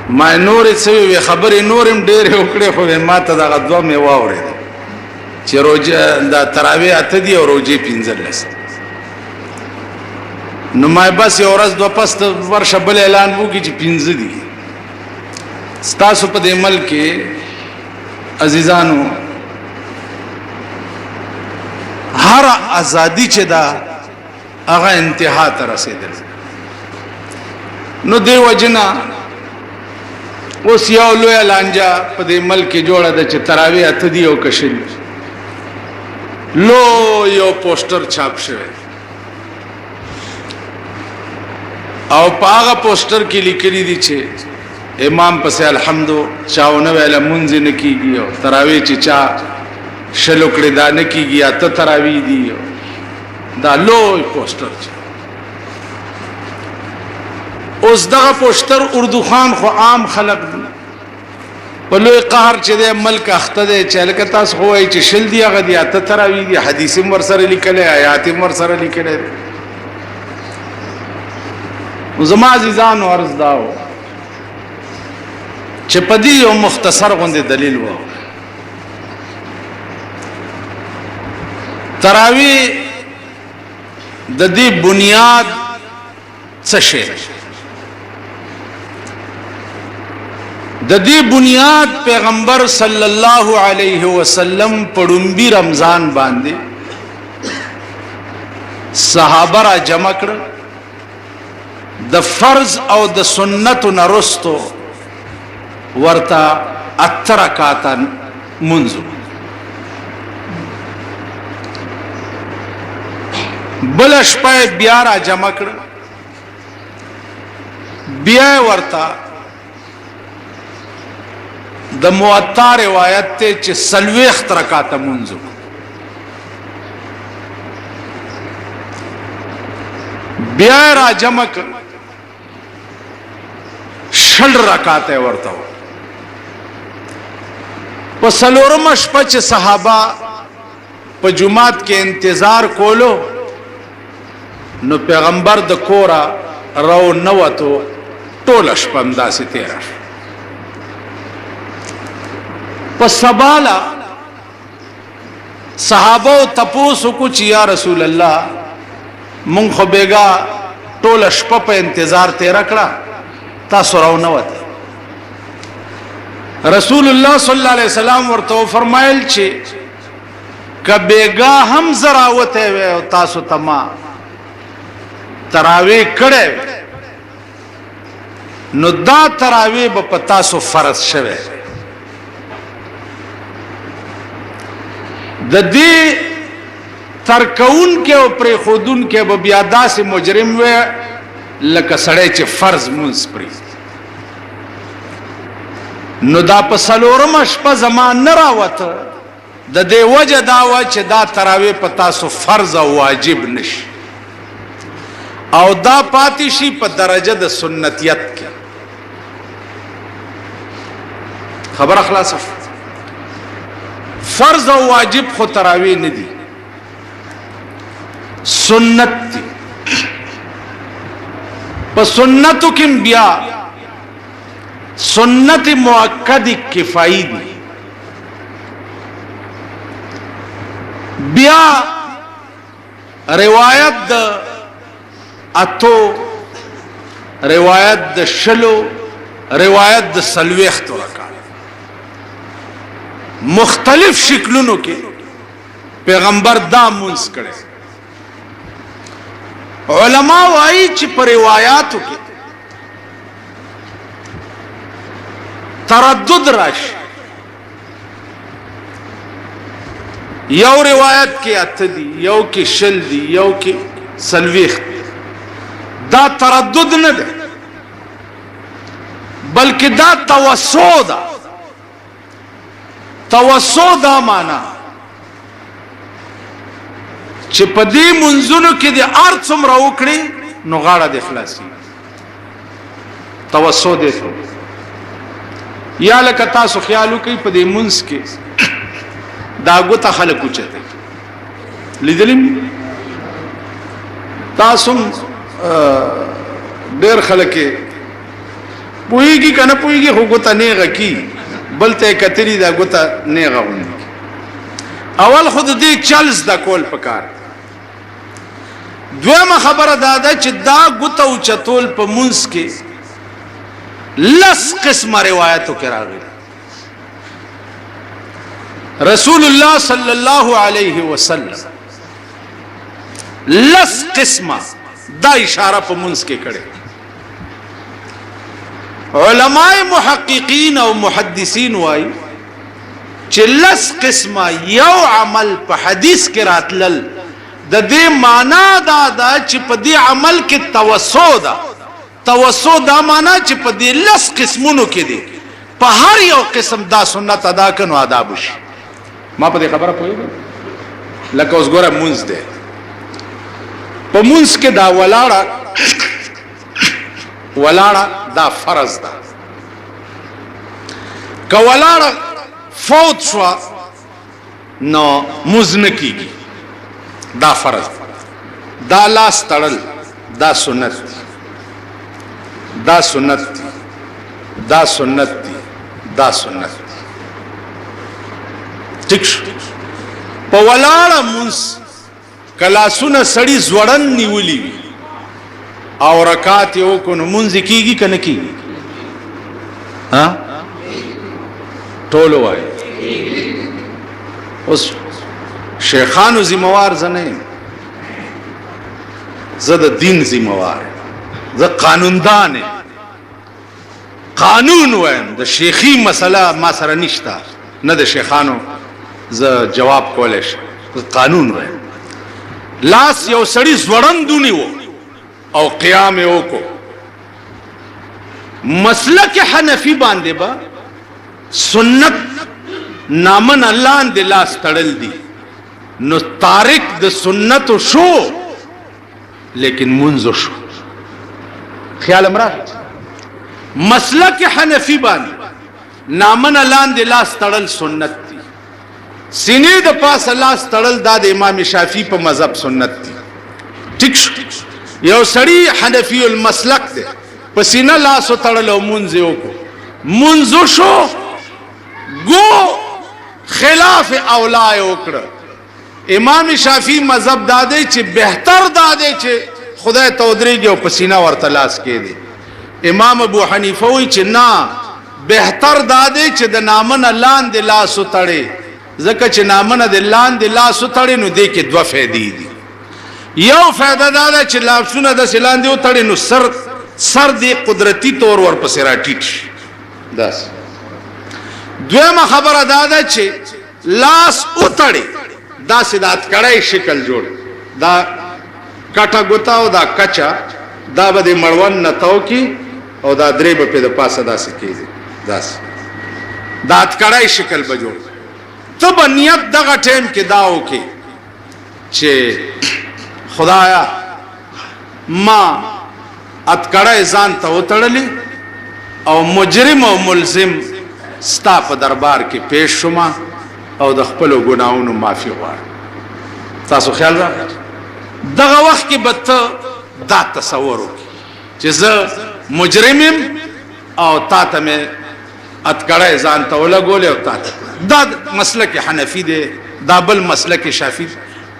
ما نورې څه خبرې نورم ډېرې وکړې خو ما ته دغه دوه مې واورېده چې روزه دا تراویح 8 دي او روزې 15 دي. نو ما بس یو ورځ دوه پس ورشه بل اعلان وکړي چې 15 دي. ستاسو په دې ملک کې عزیزانو هر ازادي چې دا هغه انتها ته رسیدل. نو دی وجنا اوس یو لوی لانجا په دې ملک کې جوړه ده چې تراویح 8 دي او کشل لو یو پوسټر چھاپ شوی او په هغه پوسټر کې لیکلي دي چې امام پس الحمدو چاونه ویله منځ نه کیږي او تراویح چې چا شلو کړي دا نه کیږي اته تراویح دي. دا لوی پوسټر اوس دغه پوسټر اردو خان خو عام خلق دي په لوی قهر چې د ملک اخته دی چې لکه تاسو خو وایي چې شل دي هغه دي اته تراویح دي حدیث ور سره لیکلی آیات ور سره لیکلی. زما عزیزانو عرض داو چې په دې یو مختصر غوندې دلیل و. تراویح د دې بنیاد څه شی؟ د دې بنیاد پیغمبر صلی الله علیه وسلم پړومبي رمضان باندې صحابه را جمع کړ د فرض او د سنت نرستو ورتا 8 رکعات منځو. بل شپه بیا را جمع کړ بیا ورتا د موطا روایت ته چې 40 رکعات منځو. بیا را جمع کړ 60 رکعات ورته په سلورم شپه چې صحابه په جمعات کې انتظار کولو نو پیغمبر د کورا رو نوتو ټول شپه داسې تیر په سبالا صحابه تپوسو کو چې یا رسول الله مونږ خو بیګا ټول شپه په انتظار تیر کړه تاسو راو نوت رسول الله صلی الله علیه وسلم ورته فرمایل چې کبهګه هم زراوته وي او تاسو تما تراوی کړه نو دا تراوی به پتا سو فرض شوه د دې ترکون کې او پر خودون کې به بیا داسې مجرم وي لکه سړی چې فرض مونږ پرې نو دا په سلورم شپه زمان نه راوته د دې وجه دا و چې دا تراوی پتا سو فرض او واجب نشي او دا پاتې شي په درجه د سنتیت کې خبر اخلاص فرض او واجب خو تراوی نه دي سنت دي په سنتو کې بیا سنت مؤکد کفایي دي بیا روایت د اتو روایت د شلو روایت د سلويختو رکعات مختلف شکلونو کې پیغمبر دا مونږ کړي علما وايي چې په روایتو کې تردد راشي یو روایت کې اته دي یو کې شل دي یو کې سلويخت دا تردد نه ده بلکې دا توسع ده توسع دا معنا چې په دې منځونو کې د ارڅم راوکړي نو غاړه د اخلاصي توسع دې یا لکه تاسو خیال وکړئ په دې منځ کې دا ګوته خلک اوچته لیدلم تاسو ډېر خلک پوهیږي کنه پوهیږي خو ګوته نیغه کی بلته کتری دا ګوته نیغه ونی اول خود دې چلز د کول پکار دویمه خبره دا ده چې دا ګوته اوچتول په منځ کې لس قسمه روایتو کې راغلي رسول الله صلی الله علیه وسلم لس قسمه دا اشاره په منځ کې کړي علماء محققین او محدثین وایي چې لس قسمه یو عمل په حدیث کې راتلل د دې معنا دا ده چې په دې عمل کې توسع ده توسع دا معنا چې په دې لس قسمونو کې دي په هر یو قسم دا سنت ادا کنو آداب شي ما په دې خبره پوهیږم لکه اوس ګوره مونږ ده په مونږ کې دا ولاړه دا فرض ده که ولاړه فوت شو نو مونږ نه کیږي دا فرض دا لاس تړل دا سنت دا سنت دا سنت دا سنت ټیک شو په ولاړه مونږ کلاسونه سړی زوړن نیولې وي او رکعات یو کو نو مونږ کیږي کنه کیږي ها ټول وای اوس شیخانو ذمہوار زنه زه د دین ذمہوار زه قانوندان قانون وایم د شیخی مسله ما سره نشته نه د شیخانو زه جواب کولای شم قانون وایم لاس یو سړی زوړندونی وو او قیام یې وکړو مسلک حنفی باندې با سنت نامن الله اند لاس تړل دي نو تارک د سنت شو لیکن منځ شو خیال امرا مسلک حنفی باندې نامن الله اند لاس تړل سنت دي سینې د پاس لاس تړل دا د امام شافعی په مذهب سنت دي ټیک شو یو سړی حنفی المسلک دی په سینه لاس تړل او منځ یو کو منځ شو گو خلاف اولا وکړه امام شافعی مذهب داده چې بهتر داده چې خدای تودریږي او پسینه ورته لاس کې دی امام ابو حنیفه وی چې نه بهتر داده چې د نامنه لاندې لاس وتړې ځکه چې نامنه د لاندې لاس وتړې نو دې کې دوه فائدې دي یو فائدہ دا ده چې لاسونه د لاندې وتړې نو سر دې قدرتی طور ورپسې راټیټ شي داس دویمه خبره دا ده چې لاس وتړې داسې د اتکړی شکل جوړ دا کټه ګوتا او دا کچا دا به د مړون نه تو کی او دا درې به په د پاسه داسې کېږي داسې دا اتکړی شکل به جوړ ته به نیت دغه ټیم کې دا وکې چې خدایا ما اتکړی ځان ته وتړلی او مجرم او ملزم ستا په دربار کې پیش شوما او د خپلو ګناهونو معافي غواړم تاسو خیال راغلی دغه وخت کې به ته دا تصور وکړي چې زه مجرم یم او تا ته مې اتکړی ځان ته ولګولې او تا ته دا مسلک حنفي دی دا بل مسلک شافعي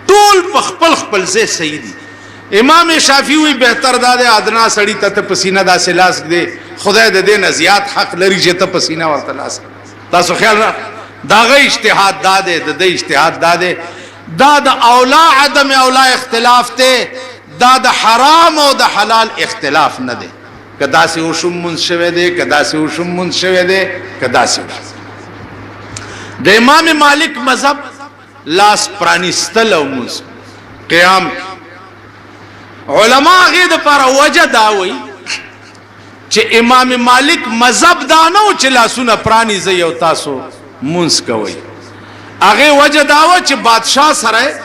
ټول په خپل خپل ځای صحیح دي امام شافعي وی بهتر دا دی ادنا سړی ته پسینه داسې لاس دی خدای د دې نه زیات حق لري چې ته پسینه ورته لاس تاسو خیال را داغه اجتهاد دا دی د دې اجتهاد دا دی دا د اولا عدم اولا اختلاف ته دا د حرام او د حلال اختلاف نه دی کدا سه وشم من شوه دی کدا سه وشم من شوه دی کدا سه د امام مالک مذهب لاس پرانیستل او مز قیام علما غید پر وجه دا وی چې امام مالک مذهب دا نه چې لاسونه پرانی زی او تاسو منس کوي هغه وجه دا و چې بادشاہ سره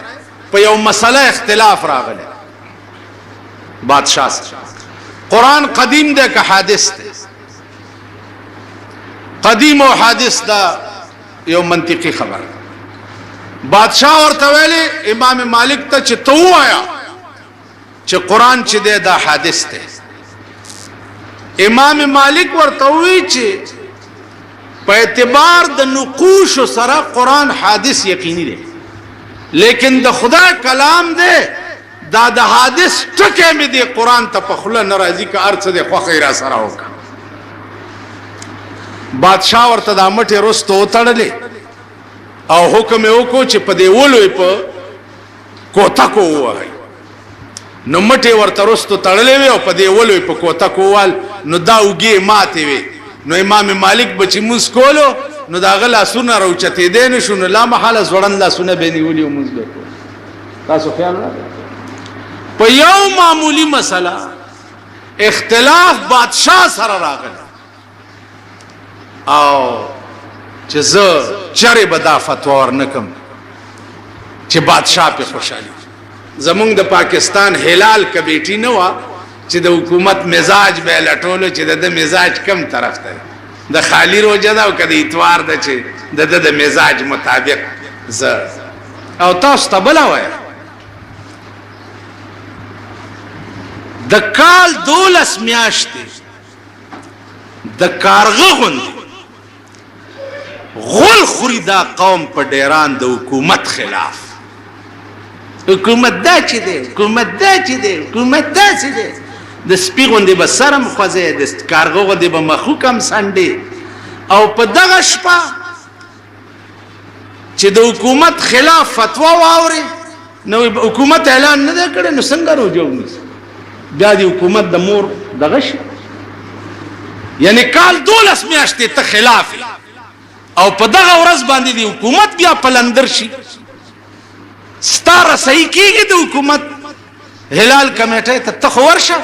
په یو مسله اختلاف راغلی بادشاہ سره قرآن قدیم ده که حادث ده قدیم او حادث دا یو منطقي خبر بادشاہ ورته ویلي امام مالک ته چې تو وایا چې قرآن چې ده دا حادث ده امام مالک ورته وی چې په اعتبار د نقوش سره قرآن حادث یقیني دی لیکن د خدای کلام دی دا د حادث ټکه مې دی قرآن ته په خوله ناراضي که هر څه دی خوښه را سره وکړه بادشاہ ورته دا مټې رستو وتړلې او حکم یې وکړو چې په دې ولوی په کوتکو ووهئ نو مټې ورته رستو تړلې وې او په دې ولوی په کوتکو ووهل نو دا اوږې ماتې وې نو امام مالک بچی موس کولو نو دا غ لاسونه راوچتې دی نه شو نو لا محاله زوړند لاسونه به نیولي او موس به کول تاسو خیال راغلی په یو معمولی مسله اختلاف بادشاہ سره راغلی او چې زه چرې به دا فتوا ورنکم چې بادشاہ پې خوشحالي زمونږ د پاکستان هلال کمیټي نه وه چې د حکومت مزاج به لټولو چې د مزاج کم طرف ته د خالی روزه ده او که د اتوار ده چې د مزاج مطابق زه او تاسو ته بله وایم د کال 12 میاشتې د کارغه غوندې غول خوري دا قوم په ډیران د حکومت خلاف حکومت دا چې دی حکومت دا چې دی حکومت دا چې دی د سپي غوندې به سرم خوځې د کارغه غوندې به مخوک هم سنډې او په دغه شپه چې د حکومت خلاف فتوا واورې نو حکومت اعلان نه دی کړی نو څنګه روجه ونیسي بیا د حکومت د مور دغه شي یعنی کال 12 میاشتې ته خلاف او په دغه ورځ باندې د حکومت بیا پلندر شي ستا رسۍ کېږي د حکومت هلال کمیټې ته خو ورشه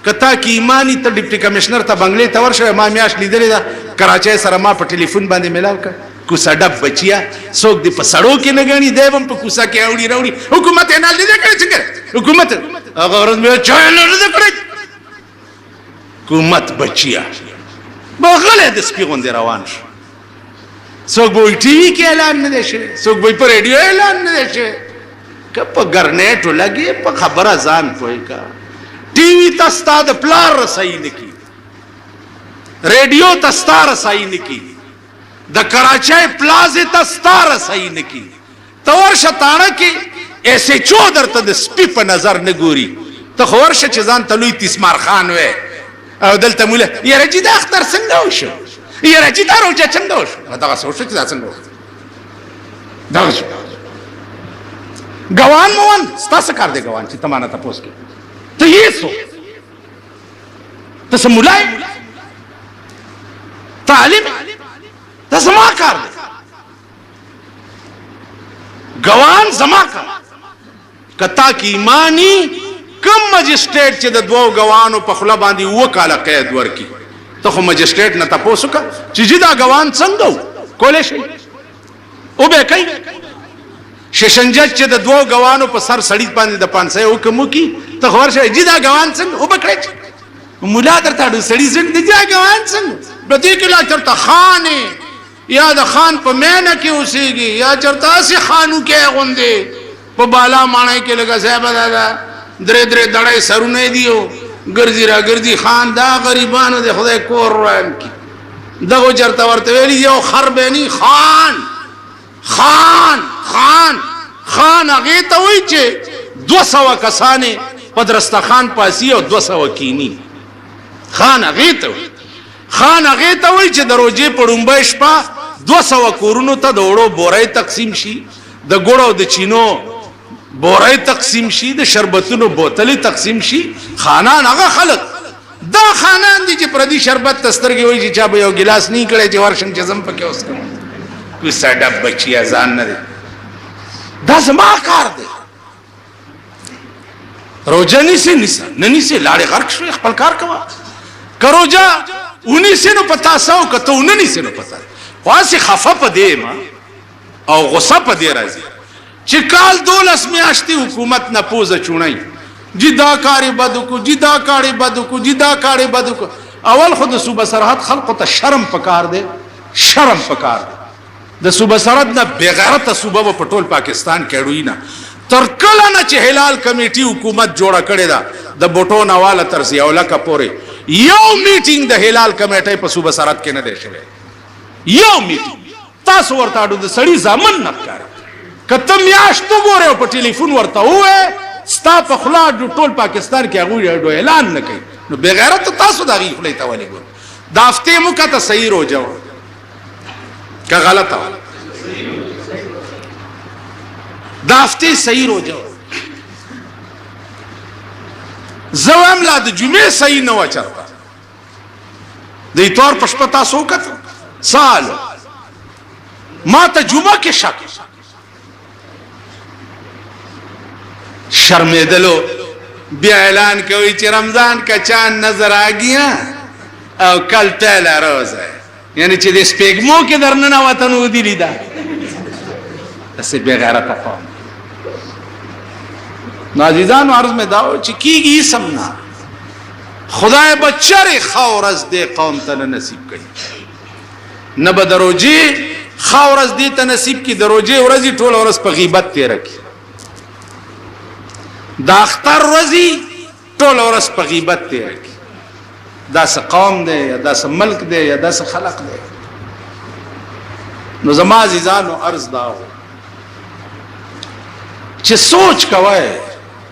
کتا کې ایمانی ته ډیپټي کمشنر ته بنگلې ته ورشه ما میاش لیدلې ده کراچۍ سره ما په ټلیفون باندې ملاو کړ کوسه ډب بچیا څوک دی په سړو کې نه غني دی هم په کوسه کې اوړي راوړي حکومت یې نه لیدل کړي څنګه حکومت هغه ورځ مې چا نه لیدل کړي حکومت بچیا بغله د سپي غوندې روان شو څوک به ټي وي کې اعلان نه دی شوی څوک به په ریډیو اعلان نه دی شوی که په ګرنیټو لګي په خبره ځان پوهې کا ټي وي ته ستا د پلار رسایي نه کي ریډیو ته ستا رسایي نه کي د کراچۍ پلازې ته ستا رسایي نه کي ته ورشه تاڼه کې ایسې چو درته د سپي په نظر نه ګوري ته خو ورشه چې ځان ته لوی تیسمار خان وې او دلته موله یاره چې دا اختر څنګه وشو یاره چې دا روژه څنګه وشو دغسې وشو چې دا څنګه وشو دغسې ګوان موان ستا څه کار دی ګوان چې ته مانه تپوس کې ته یې څوک ته څه ملا یې ته عالم دا زما کار دی ګوان زما کار که تا کې ایمانی کم مجسټریټ چې د دوو ګوانو په خوله باندې 7 کاله قید ورکړي ته خو مجسټریټ نه تپوس وکړه چې جي دا ګوان څنګه و کولی شئ وبه کوي شیشن جج چې د دوو ګوانو په سر سړي باندې د 500 حکم وکړي ته خو ورشه جي دا ګوان څنګه وبه کړی ملا درته اړو سړي څنګه دی دا ګوان څنګه په دې کې لا چېرته خان یا د خان په مینه کې اوسېږي یا چېرته هسې خانو کې غوندې په بالا ماڼۍ کې لکه صاحبه دادا درې دړی سرونه یې دیو ګرځي را ګرځي خان دا غریبانو دی خدای کور روان کړي دغو چېرته ورته ویلي یو خر به نی خان هغې ته وایي چې 200 کسانې په درستخان پاسي او 200 کینی خان هغې ته وایي چې د روژې په ړومبۍ شپه 200 کورونو ته د اوړو بورۍ تقسیم شي د ګوړو او د چینو بورۍ تقسیم شي د شربتونو بوتلې تقسیم شي خانان هغه خلک دا خانان دي چې پردي شربت ته سترګې وایي چې چا به یو ګیلاس نه کړی چې ورشم چې زم پکې اوس کوم کوئی ساډه بچیا ځان نه دی دا زما کار دی روژه نیسې نه نیسې لاړې غرق شوې خپل کار کوه که روژه ونیسې نو په تا څه او که ته ونه نیسې نو په تا خو هسې خفه په دې یم او غصه په دې راځي چې کال 12 میاشتې حکومت نه پوزه چوڼی جی دا کارې بد وکړو جی دا کارې بد وکړو جی دا کارې بد وکړو اول خو د صوبه سرحد خلقو ته شرم پکار دی شرم پکار دی د صوبه سرحد نه بېغیرته صوبه به په ټول پاکستان کې اړوي نه تر کله نه چې هلال کمیټي حکومت جوړه کړې ده د بوټو نه واله تر ضیاءالله پورې یو میټینګ د هلال کمیټۍ په صوبه سرحد کې نه دی شوی یو میټینګ تاسو ورته اډو د سړي زامن نه ښکاري که ته میاشتو ګورې او په ټلیفون ورته ووایې ستا په خوله ټول پاکستان کې هغوی اعلان نه کوي نو بېغیرته تاسو د هغې خولې ته ولې ګورئ دا هفتې مو کته صحیح روژه وه که غلطه وه دا هفتې صحیح روژه وه زه وایم لا د جمعې صحیح نه وه چېرته د اتوار په شپه تاسو وکتل سال ما ته جمعه کې شک شرمېدلو بیا اعلان کوي چې رمضان کا چاند نظر آ گیا او کل پہلا روز ہے یعنی چې د سپېږمو کې درننه وطن ودي لیده داسې بېغیرته قوم نو عزیزانو عرض مې دا و چې کېږي اسم نه خدای به چرې ښه ورځ دې قوم ته نه نصیب کوي نه به د روژې ښه ورځ دې ته نصیب کړي د روژې ورځې ټوله ورځ په غیبت تېره کړي د اختر ورځې ټوله ورځ په غیبت تېره کړي داسې قوم دی یا داسې ملک دی یا داسې خلق دی نو زما عزیزانو عرض دا و چې سوچ کوئ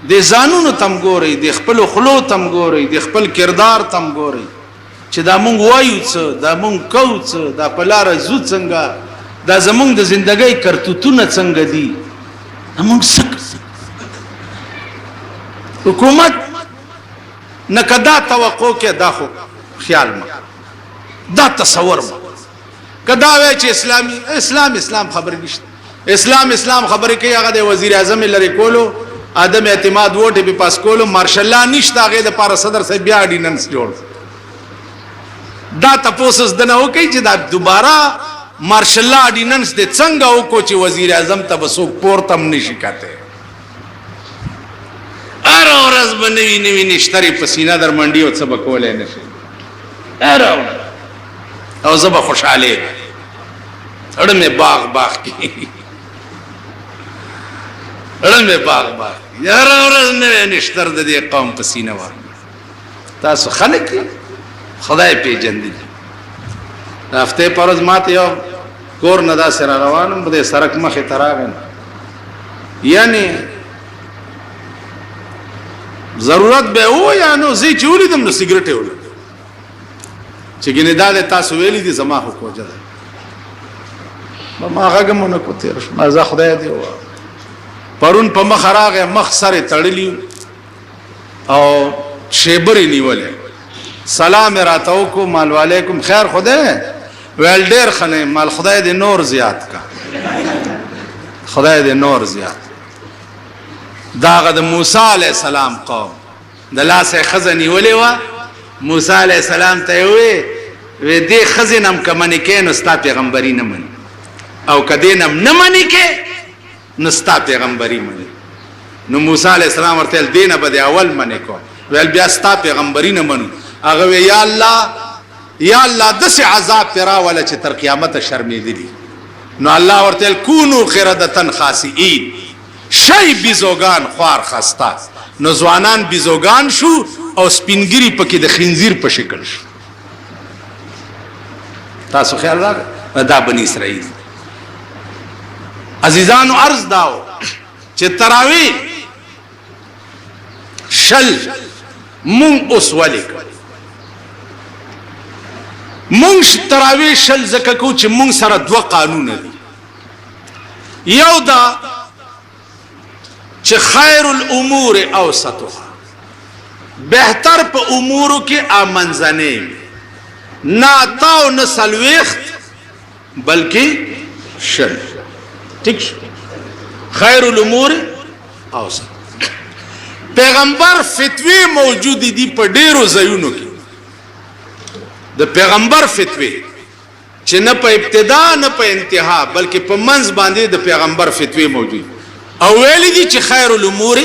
د ځانونو تم ګورئ د خپلو خولو تم ګورئ د خپل کردار تم ګورئ چې دا مونږ وایو څه دا مونږ کوو څه دا په لاره ځو څنګه دا زمونږ د زندګۍ کرتوتونه څنګه دي مونږ څه حکومت نه که دا توقع کې دا خو خیال ما دا تصور ما که دا وایي چې اسلام خبرې نشته اسلام خبرې کوي هغه د وزیر اعظم لري کولو عدم اعتماد ووټ به پاس کولو مارشل الله نشته هغې دپاره صدر صاحب بیا اډیننس جوړ دا تپوس زده نه وکړئ چې دا دوباره مارشل الله اډیننس دې څنګه وکړو چې وزیر اعظم ته به څوک پورته هم نشي کتی هره ورځ به نوي نشترې په سینه در منډي او څه به کولی نه شي هره ورځ او زه به خوشحالې اړه مې باغ کې اړه مې باغ هره ورځ نوی نشتر د دې قوم په سینه ورمي تاسو خلک یې خدای پېژندي د هفتې په ورځ ما ته یو کور نه داسې را روانم په دې سړک مخې ته راغی یعنې ضرورت به و یا نو زه چې ولیدم نو سګرټ یې ولیدم چې ګینه دا تاسو ویلي دي زما خو کوجه ده ما هغه مونږ کو تیر شو ما زه خدای دی پرون په مخ راغه مخ سره تړلی او شیبري نیولې سلام راتاو کو مال علیکم خیر خدای ویل ډیر خنه مال خدای دې نور زیات کا خدای دې نور زیات داغه د موسی علی السلام قوم د لاسه خزنی ولې وا موسی علی السلام ته وی دې خزنم کمنې کې نو ستا پیغمبري نه مني او کدینم نه مني کې نو ستا پیغمبري مني نو موسی علی السلام ورته دینه بده اول منی کو ویل بیا ستا پیغمبري نه منو هغه یا الله دسه عذاب پیرا ولا چې تر قیامت شرمېدلی نو الله ورته کونو قردتن خاسئین شی بیزوگان خوار خستا نو ځوانان بیزوگان شو او سپینګری پکې د خنزیر په شکل شو تاسو خیال راغی دا بنی اسرائیل عزیزانو عرض داو چې تراوی شل مون اوس ولیک مون تراوی شل زکه کو چې مون سره دوه قانون دي یو دا چې خیر الامور اوسطها بهتر په امورو کې امنځنه نه تاو نه سلويخت بلکې شل ٹھیک خیر الامور اوسط پیغمبر فتوی موجود دي په ډیرو ځایونو کې د پیغمبر فتوی چې نه په ابتدا نه په انتها بلکې په منځ باندې د پیغمبر فتوی موجود او ویل دي چې خیر الامور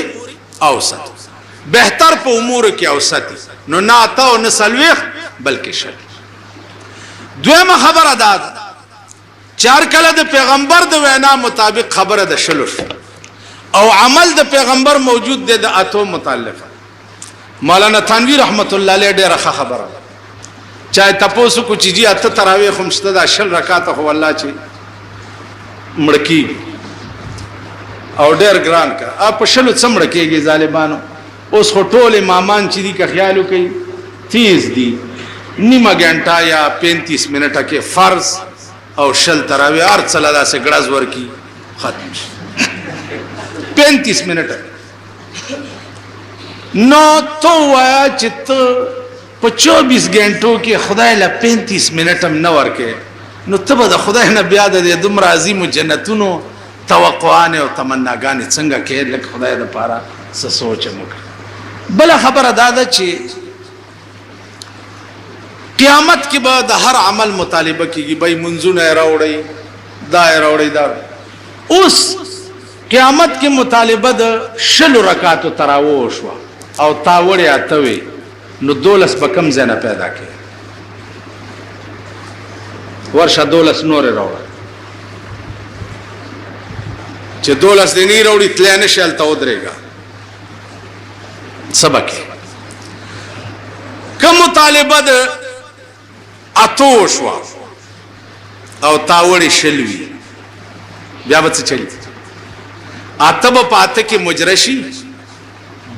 اوسط بهتر په امور کې اوسط نو نه تاو نه سلويخت بلکې شل دویمه خبره ده چار کله د پیغمبر د وینا مطابق خبره ده شلو او عمل د پیغمبر موجود ده د اتو متعلق مولانا تنویر رحمت الله علیه ډیره خبره چاہے تپوسو کو چیزی اته تراویح خمسته دا شل رکعات خو الله چی مړکی او ډیر ګران کا اپ شلو څمړ کېږي ظالمانو اوس خو ټول امامان چې دي که خیالو کوي 30 دي نیمه غنټه یا 35 منټه کې فرض او شل تراویح هر څلا دا سه ګړز ورکی ختم 35 منټه نو تو وایا چې ته په 24 غنټو کې خدای له 35 منټم نه ورکه نو ته به د خدای نه بیا د دومره عظیم جنتونو توقعانه او تمناګانې څنګه کې لکه خدای د پاره څه سوچ وکړه بل خبره دا چې قیامت کې به د هر عمل مطالبه کیږي بای منځونه راوړي دا راوړي دا اوس قیامت کې مطالبه د شل رکعاتو تراویح شو او تاوړی اتوي نو دولس به کم ځنه پیدا کړي ورشه دولس نور راوړي چې دولس دې نه راوړي تل نه شل ته ودرېګا سبق کوم مطالبه د اتو شو او تاوړی شلوي بیا به څه چلی اتب پاته کې مجرشی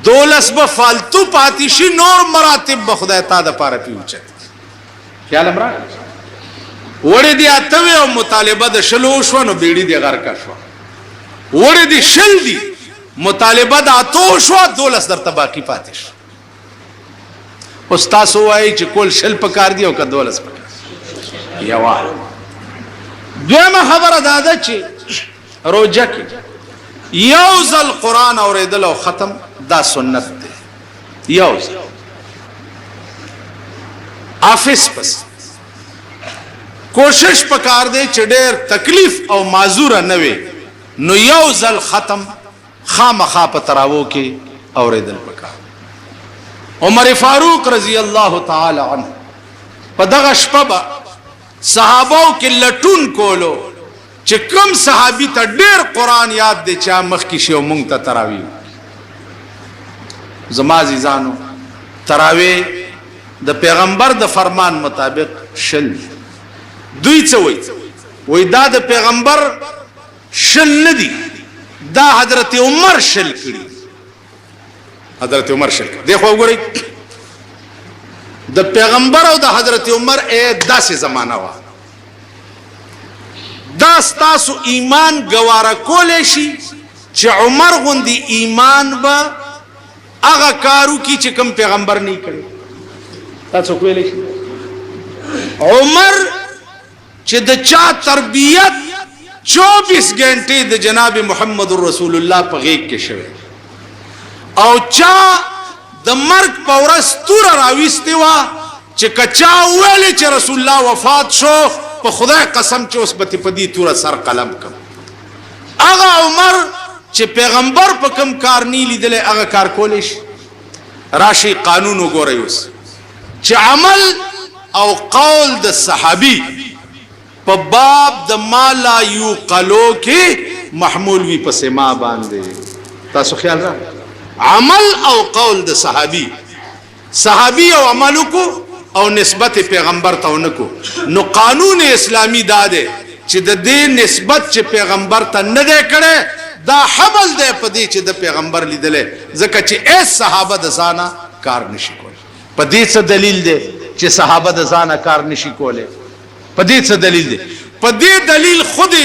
دولس به فالتو پاتی شي نور مراتب به خدای تا د پاره پیوچت خیال امرا وړې دی اتوي او مطالبه د شلو شو نو بیړي دی غر کا شو وړې دی شل دی مطالبه د اتو شو دولس درته باقی پاتې شو استاد وایي چې کول شل پکار دی او که دولس پکار یوا دویمه خبره دا چې روزه کې یوزل قرآن اوریدل او ختم دا سنت ده یوزل آفس پس کوشش پکار دے چې ډېر تکلیف او معذور نه وي نو یوزل ختم خامخا په تراوو کې اوریدل پکار عمر فاروق رضی الله تعالی عنہ په دغه شپه صحابو کې لټون کولو چې کوم صحابي ته ډېر قرآن یاد دی چا مخ کې شو مونږ ته تراویح زما عزیزانو تراویح د پیغمبر د فرمان مطابق شل دوی څه وای دا د پیغمبر شل نه دي دا حضرت عمر شل کړي حضرت عمر شل دی خو وګورئ د پیغمبر او د حضرت عمر داسې زمانہ وا دا ستاسو ایمان گواره کولی شي چې عمر غوندي ایمان به هغه کارو کی چې کوم پیغمبر نه کړي تاسو کولی شي عمر چې د چا تربیت 24 غنټې د جناب محمد رسول الله په غیږ کې شوه او چا د مرګ په ورځ توره راويستې وه چې کچا ویلې چې رسول الله وفات شو په خدای قسم چې اوس به په دې توره سر قلم کم هغه عمر چې پیغمبر په کوم کار نه لیدلی هغه کار کولی شي راشي قانون وګورئ اوس چې عمل او قول د صحابي په باب د ما لا یوقلو کې محمول وي په سما باندې تاسو خیال را عمل او قول د صحابي او عمل کو او نسبت پیغمبر ته ونکو نو قانون اسلامی دا ده چې د دې نسبت چې پیغمبر ته نه دی کړي دا حمل دی په دې چې د پیغمبر لیدل ځکه چې ایس صحابه د ځانه کار نشي کولی په دې څه دلیل دی چې صحابه د ځانه کار نشي کولی په دې څه دلیل دی په دې دلیل خود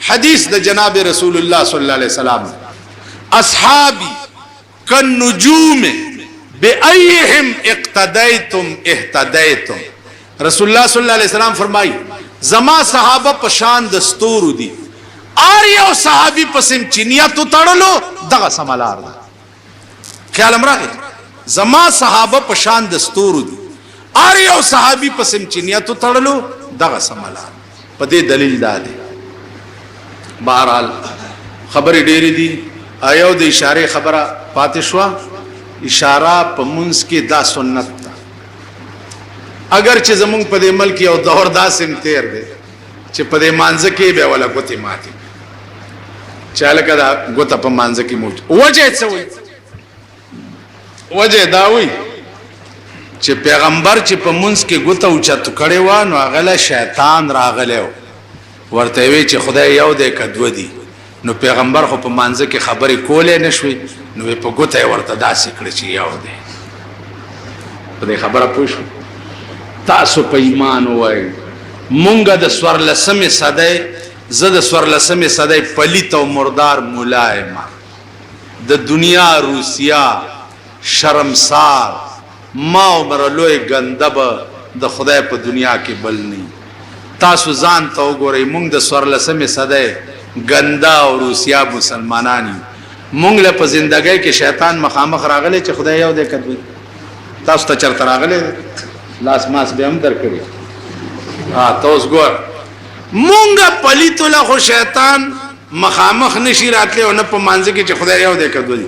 حدیث د جناب رسول الله صلی الله علیه وسلم اصحابی كالنجوم بأيهم اقتديتم اهتديتم رسول الله صلی الله علیه وسلم فرمای زما صحابه پشان د ستورو دي ار یو صحابي پسم چینیات تړلو دغه سملار ده خیال امراغه زما صحابه پشان د ستورو دي ار یو صحابي پسم چینیات تړلو دغه سملار په دې دلیل دا دی بهرحال خبرې ډېرې دي ایو د اشاره خبره پاتې شو اشاره په منځ کې دا سنت ده اگر چې زمونږ په دې ملک یو دور داسم تیر دی چې په دې مانځ کې به ولا ګوتې ماتي چاله کدا ګوته په مانځ کې موج وجه څه وي وجه دا وي چې پیغمبر چې په منځ کې ګوته اوچت کړي و نو هغه شیطان راغلی ورته وی چې خدای یو دی کدو دی نو پیغمبر خو په مانځ کې خبرې کولې نشوي نو په ګوته ورته داسې کړی چې یو دی په دې خبره پوه شو تاسو په ایمان وای مونږه د سورلسمې صدۍ زه د سورلسمې صدۍ پلیت او مردار ملایم د دنیا روسیا شرمسار ما عمر لوی غندب د خدای په دنیا کې بل نه تاسو ځان ته وګورئ مونږ د سورلسمې صدۍ غندا او روسیا مسلمانانی مونږ له په زندګۍ کې شیطان مخامخ راغلی چې خدای یو دی کدوی تاسو ته چرته راغلی لاس ماس به هم درکړي تاسو ګور مونږه پلیتو له خو شیطان مخامخ نشي راتلی او نه په مانځ کې چې خدای یو دی کدوی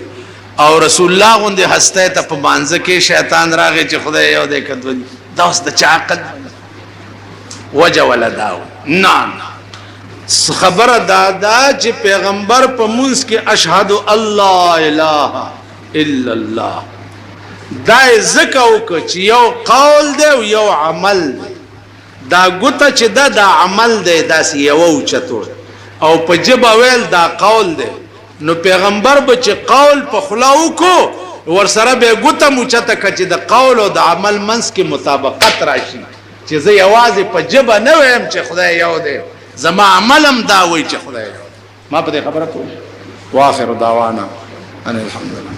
او رسول الله غوندې هسته ته په مانځ کې شیطان راغی چې خدای یو دی کدوی دا اوس د چا عقل وجه ولا داو نه خبر دادا چې پیغمبر په منځ کې اشهد الله اله الا الله دا ذکر وکړي چې یو قول دی او یو عمل دی دا ګوته چې دا عمل دی داسې یو چتو او په جبه ویل دا قول دی نو پیغمبر به چې قول په خلا وکړو ورسره به ګوته موچته کړي چې د قول او د عمل منځ کې مطابقت راشي چې زه یوازې په جبه نه وایم چې خدای یو دی زما عملم دا وای چې خدای ما په دې خبره کوم واخر دعوانا ان الحمدلله